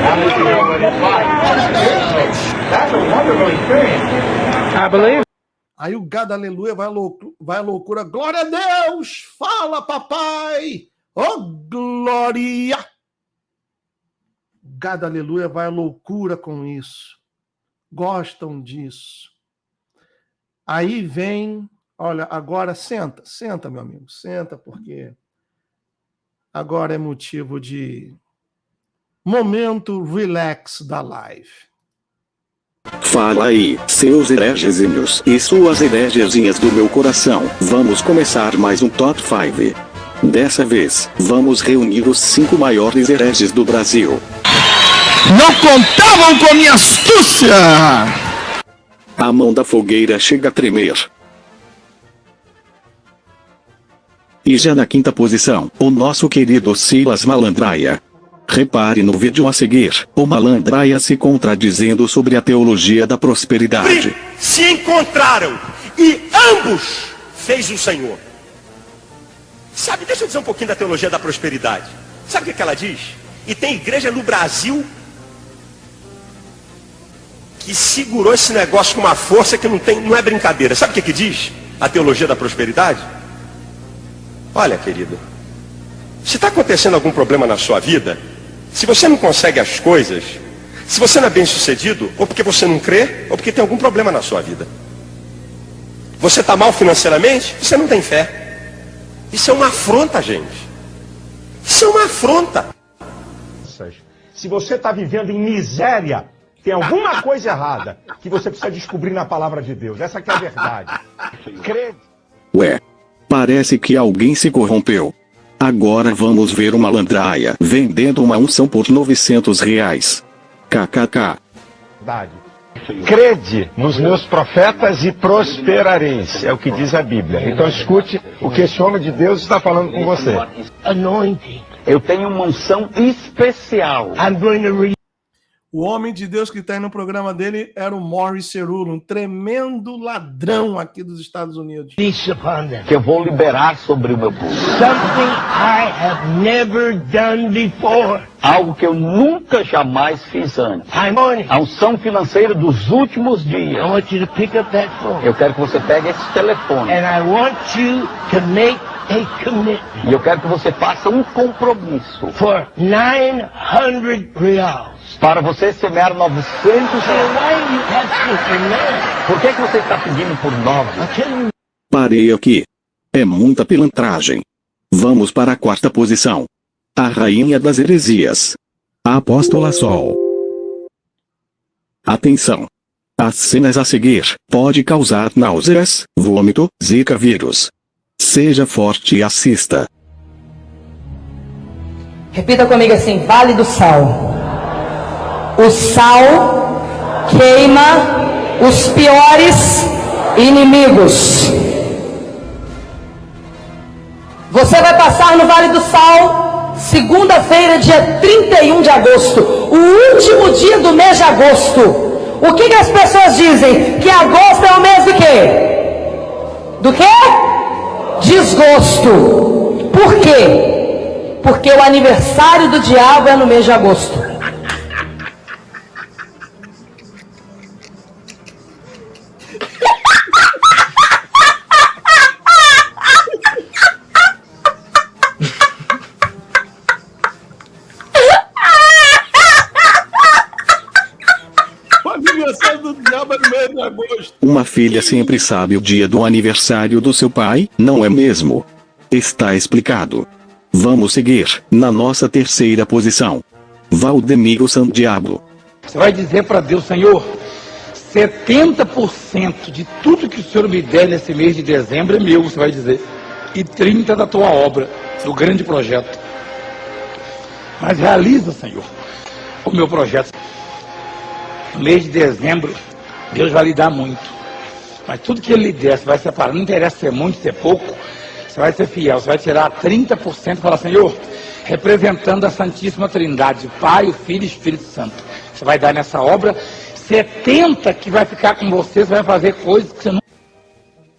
Now that you know what it's like. That's a wonderful experience. I believe. Aí o gado, aleluia, vai à loucura. Glória a Deus! Fala, papai! Oh, glória! Gado, aleluia, vai à loucura com isso. Gostam disso. Aí vem Olha, agora senta, meu amigo, senta, porque agora é motivo de momento relax da live. Fala aí, seus heregezinhos e suas heregezinhas do meu coração. Vamos começar mais um Top 5. Dessa vez, vamos reunir os 5 maiores hereges do Brasil. Não contavam com a minha astúcia! A mão da fogueira chega a tremer. E já na 5ª posição, o nosso querido Silas Malandraia. Repare no vídeo a seguir, o Malandraia se contradizendo sobre a teologia da prosperidade. Se encontraram e ambos fez o Senhor. Sabe, deixa eu dizer um pouquinho da teologia da prosperidade. Sabe o que ela diz? E tem igreja no Brasil que segurou esse negócio com uma força que não é brincadeira. Sabe o que diz a teologia da prosperidade? Olha, querido, se está acontecendo algum problema na sua vida, se você não consegue as coisas, se você não é bem sucedido, ou porque você não crê, ou porque tem algum problema na sua vida. Você está mal financeiramente, você não tem fé. Isso é uma afronta, gente. Isso é uma afronta. Se você está vivendo em miséria, tem alguma coisa errada que você precisa descobrir na palavra de Deus. Essa que é a verdade. Crê. Ué, parece que alguém se corrompeu. Agora vamos ver o Malandraia vendendo uma unção por R$900. KKK. Crede nos meus profetas e prosperareis. É o que diz a Bíblia. Então escute o que esse homem de Deus está falando com você. Eu tenho uma unção especial. O homem de Deus que está aí no programa dele era o Morris Cerullo, um tremendo ladrão aqui dos Estados Unidos. Que eu vou liberar sobre o meu povo. Something I have never done before. Algo que eu nunca jamais fiz antes. A unção financeira dos últimos dias. I want you to pick up that phone. Eu quero que você pegue esse telefone. And I want you to make a commitment. E eu quero que você faça um compromisso. For $900. Para você semear 900 reais. Por que você está pedindo por 9? Parei aqui. É muita pilantragem. Vamos para a 4ª posição. A rainha das heresias. A apóstola Sol. Atenção. As cenas a seguir pode causar náuseas, vômito, zika vírus. Seja forte e assista. Repita comigo assim, Vale do Sal. O sal queima os piores inimigos. Você vai passar no Vale do Sal, segunda-feira, dia 31 de agosto, o último dia do mês de agosto. O que as pessoas dizem? Que agosto é o mês do quê? Do quê? Desgosto. Por quê? Porque o aniversário do diabo é no mês de agosto. Uma filha sempre sabe o dia do aniversário do seu pai, não é mesmo? Está explicado. Vamos seguir, na nossa 3ª posição. Valdemiro Sandiabo. Você vai dizer para Deus, Senhor, 70% de tudo que o Senhor me der nesse mês de dezembro é meu, você vai dizer. E 30% da tua obra, do grande projeto. Mas realiza, Senhor, o meu projeto. No mês de dezembro, Deus vai lhe dar muito. Mas tudo que Ele lhe der, você vai separar. Não interessa ser muito, ser pouco. Você vai ser fiel. Você vai tirar 30% e falar, Senhor, representando a Santíssima Trindade, o Pai, o Filho e o Espírito Santo. Você vai dar nessa obra 70% que vai ficar com você vai fazer coisas que você não...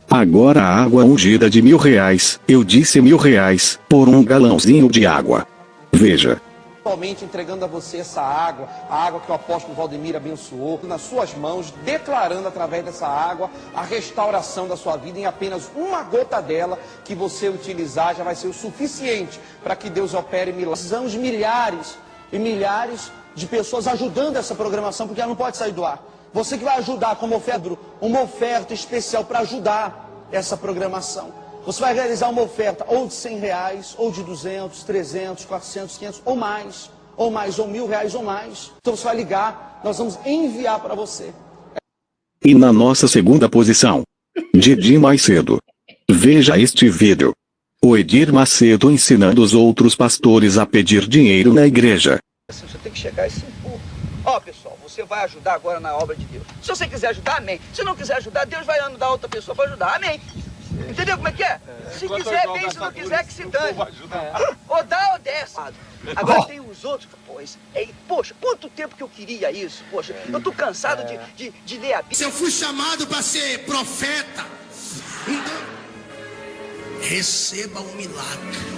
Agora a água ungida de R$1.000, eu disse R$1.000, por um galãozinho de água. Veja. Atualmente entregando a você essa água, a água que o apóstolo Valdemiro abençoou, nas suas mãos, declarando através dessa água a restauração da sua vida. Em apenas uma gota dela que você utilizar já vai ser o suficiente para que Deus opere milagres. Precisamos milhares e milhares de pessoas ajudando essa programação, porque ela não pode sair do ar. Você que vai ajudar como oferta, uma oferta especial para ajudar essa programação. Você vai realizar uma oferta ou de R$100, ou de 200, 300, 400, 500, ou mais, ou R$1.000 ou mais. Então você vai ligar, nós vamos enviar para você. E na nossa segunda posição, Didi Macedo. Veja este vídeo. O Edir Macedo ensinando os outros pastores a pedir dinheiro na igreja. Você tem que chegar e se impor. Ó, pessoal, você vai ajudar agora na obra de Deus. Se você quiser ajudar, amém. Se não quiser ajudar, Deus vai andar outra pessoa para ajudar, amém. Entendeu como é que é? Se quiser, bem, se não quiser, que se dane. Ou dá ou desce. Agora tem os outros, pois. Poxa, quanto tempo que eu queria isso? Poxa, eu tô cansado de ler a Bíblia. Se eu fui chamado para ser profeta, então receba um milagre.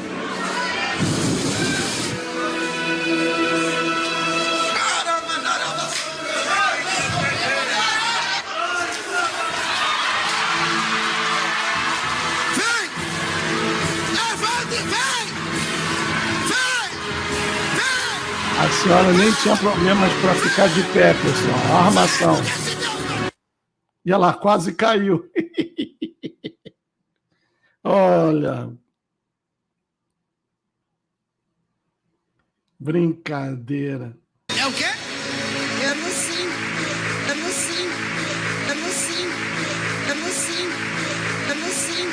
A senhora nem tinha problemas para ficar de pé, pessoal. A armação. E ela quase caiu. Olha. Brincadeira. É o quê? É no sim. É no sim. É no sim. É no sim. É no sim.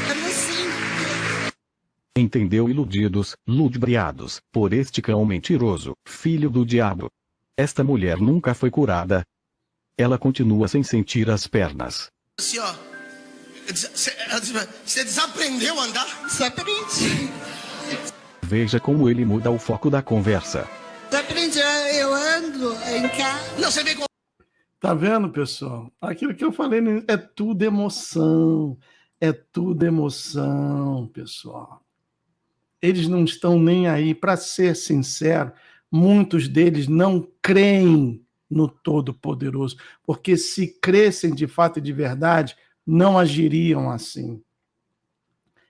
É no sim. Entendeu, iludidos, ludibriados, por este cão mentiroso, filho do diabo. Esta mulher nunca foi curada. Ela continua sem sentir as pernas. Assim, ó. Você desaprendeu a andar? Desaprendi. Veja como ele muda o foco da conversa. Desaprendi, eu ando em casa. Não, você vem com... Tá vendo, pessoal? Aquilo que eu falei é tudo emoção. É tudo emoção, pessoal. Eles não estão nem aí. Para ser sincero, muitos deles não creem no Todo-Poderoso, porque se crescem de fato e de verdade, não agiriam assim.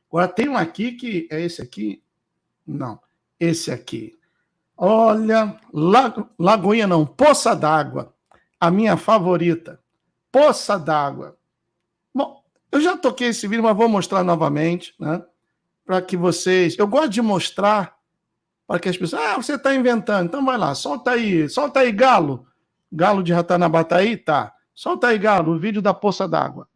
Agora, tem um aqui que é esse aqui? Não, esse aqui. Olha, Lagoinha não, Poça d'Água, a minha favorita. Poça d'Água. Bom, eu já toquei esse vídeo, mas vou mostrar novamente, né? Para que vocês... Eu gosto de mostrar para que as pessoas... Ah, você está inventando. Então vai lá, solta aí, Galo. Galo de Ratanabataí, tá. Solta aí, Galo, o vídeo da Poça d'Água.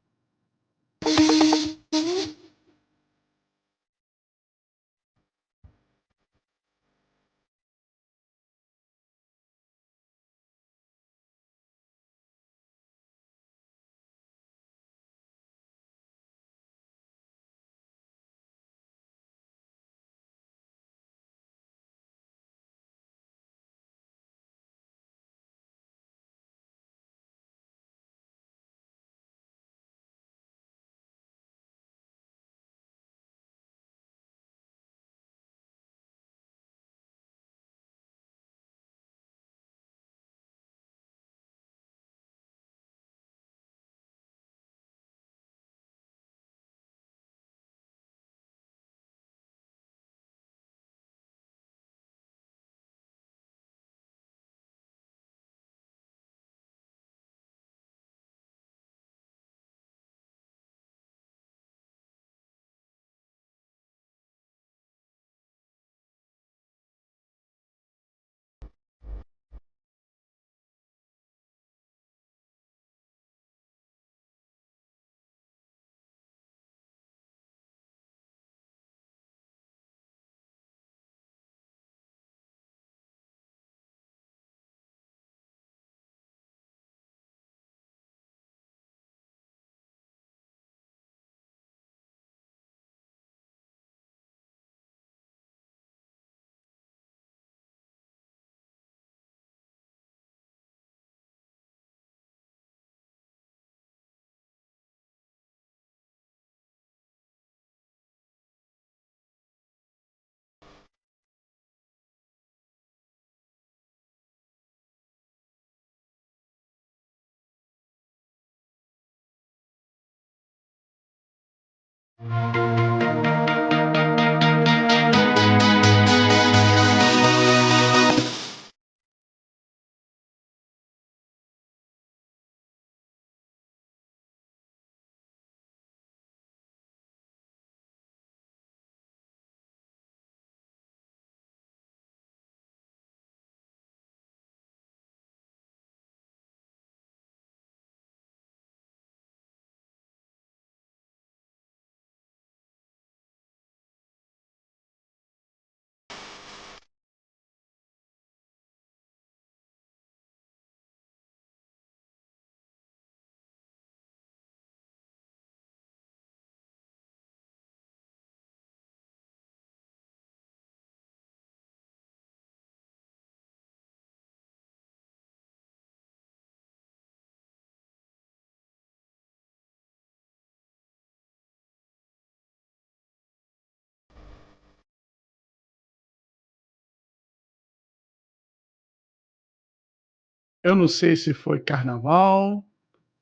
Eu não sei se foi carnaval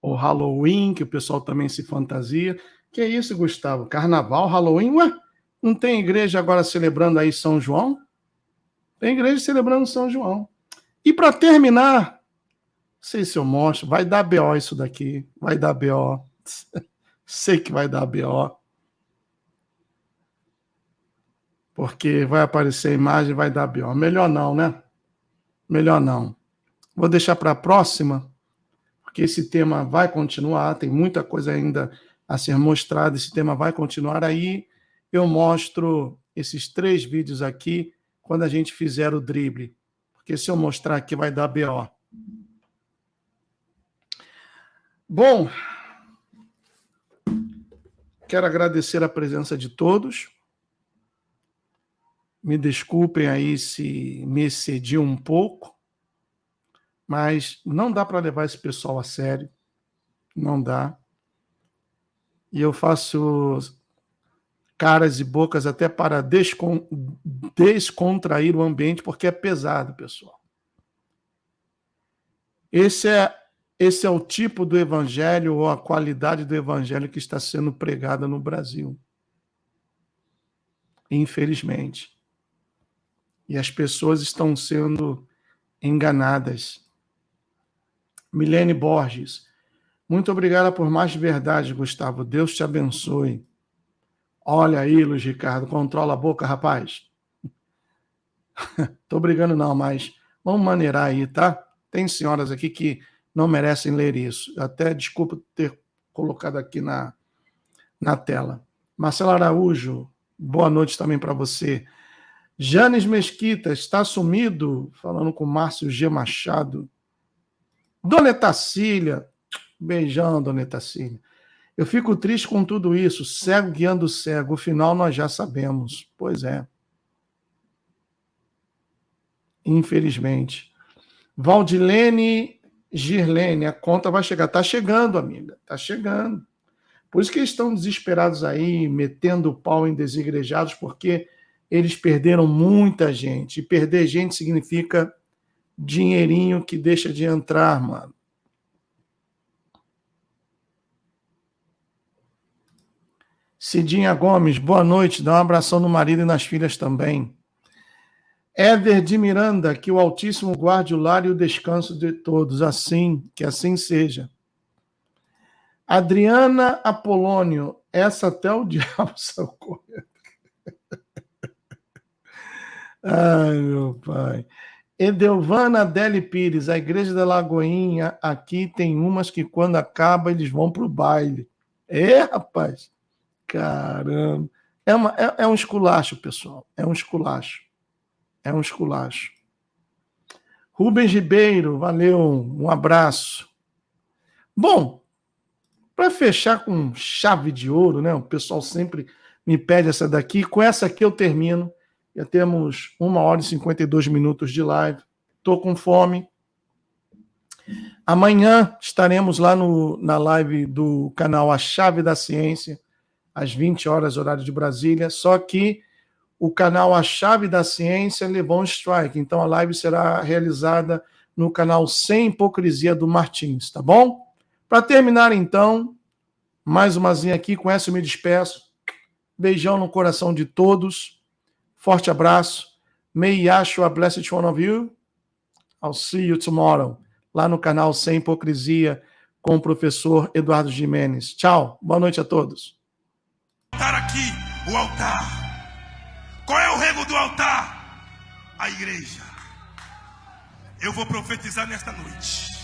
ou Halloween, que o pessoal também se fantasia. Que é isso, Gustavo? Carnaval, Halloween? Ué, não tem igreja agora celebrando aí São João? Tem igreja celebrando São João. E para terminar, não sei se eu mostro, vai dar BO isso daqui, vai dar BO. Sei que vai dar BO. Porque vai aparecer a imagem e vai dar BO. Melhor não, né? Melhor não. Vou deixar para a próxima, porque esse tema vai continuar, tem muita coisa ainda a ser mostrada, esse tema vai continuar. Aí eu mostro esses 3 vídeos aqui quando a gente fizer o drible. Porque se eu mostrar aqui vai dar BO. Bom, quero agradecer a presença de todos. Me desculpem aí se me excedi um pouco, mas não dá para levar esse pessoal a sério. Não dá. E eu faço caras e bocas até para descontrair o ambiente, porque é pesado, pessoal. Esse é o tipo do evangelho ou a qualidade do evangelho que está sendo pregada no Brasil. Infelizmente. E as pessoas estão sendo enganadas. Milene Borges. Muito obrigada por mais verdade, Gustavo. Deus te abençoe. Olha aí, Luiz Ricardo. Controla a boca, rapaz. Tô brigando não, mas vamos maneirar aí, tá? Tem senhoras aqui que não merecem ler isso. Até desculpa ter colocado aqui na tela. Marcelo Araújo, boa noite também para você. Janes Mesquita, está sumido? Falando com Márcio G. Machado. Dona Etacília, beijão, Dona Etacília. Eu fico triste com tudo isso, cego guiando cego, o final nós já sabemos. Pois é. Infelizmente. Valdilene Girlene, a conta vai chegar. Está chegando, amiga, está chegando. Por isso que eles estão desesperados aí, metendo o pau em desigrejados, porque eles perderam muita gente. E perder gente significa dinheirinho que deixa de entrar, mano. Cidinha Gomes, boa noite. Dá um abração no marido e nas filhas também. Éder de Miranda, que o Altíssimo guarde o lar e o descanso de todos. Assim, que assim seja. Adriana Apolônio, essa até o diabo socorre. Ai, meu pai. Edelvana Adele Pires, a Igreja da Lagoinha, aqui tem umas que quando acaba eles vão pro baile. Rapaz, caramba. É um esculacho, pessoal. É um esculacho. É um esculacho. Rubens Ribeiro, valeu, um abraço. Bom, para fechar com chave de ouro, né? O pessoal sempre me pede essa daqui. Com essa aqui eu termino. Já temos 1 hora e 52 minutos de live. Estou com fome. Amanhã estaremos lá na live do canal A Chave da Ciência, às 20 horas, horário de Brasília. Só que o canal A Chave da Ciência levou um strike. Então a live será realizada no canal Sem Hipocrisia do Martins, tá bom? Para terminar, então, mais umazinha aqui. Com essa eu me despeço. Beijão no coração de todos. Forte abraço. May Yahshua bless each one of you. I'll see you tomorrow. Lá no canal Sem Hipocrisia com o professor Eduardo Jimenez. Tchau. Boa noite a todos. Aqui, o altar. Qual é o rego do altar? A igreja. Eu vou profetizar nesta noite.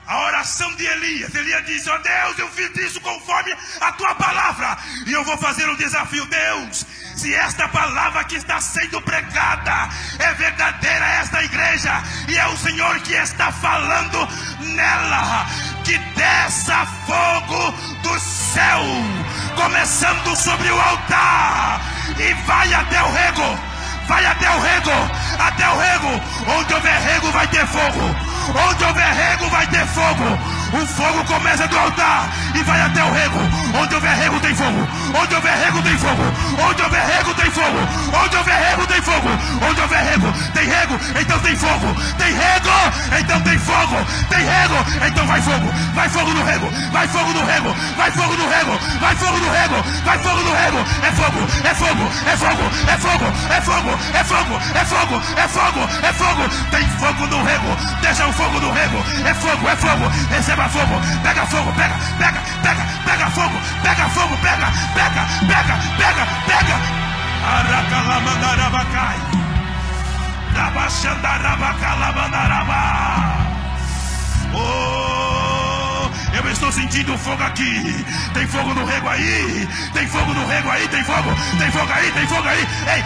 A oração de Elias. Elias disse: ó Deus, eu fiz isso conforme a tua palavra. E eu vou fazer um desafio. Deus, se esta palavra que está sendo pregada é verdadeira, esta igreja, e é o Senhor que está falando nela, que desça fogo do céu, começando sobre o altar, e vai até o rego. Vai até o rego, até o rego. Onde houver rego vai ter fogo. Onde houver rego vai ter fogo. O fogo começa do altar e vai até o rego. Onde houver rego tem fogo. Onde houver rego tem fogo. Onde houver rego tem fogo. Onde houver rego tem fogo. Onde houver rego tem rego, então tem fogo. Tem rego, então tem fogo, tem rego, então vai fogo no rego, vai fogo no rego, vai fogo no rego, vai fogo no rego, vai fogo no rego, é fogo, é fogo, é fogo, é fogo, é fogo, é fogo, é fogo, é fogo, é fogo, tem fogo no rego, deixa o fogo no rego, é fogo, receba fogo, pega fogo, pega fogo, pega fogo, pega, Aracalamandarabacai, Rabachandarabacalamandaraба. Oh, eu estou sentindo fogo aqui. Tem fogo no rego aí. Tem fogo no rego aí. Tem fogo aí. Ei,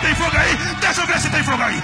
tem fogo aí. Deixa eu ver se tem fogo aí.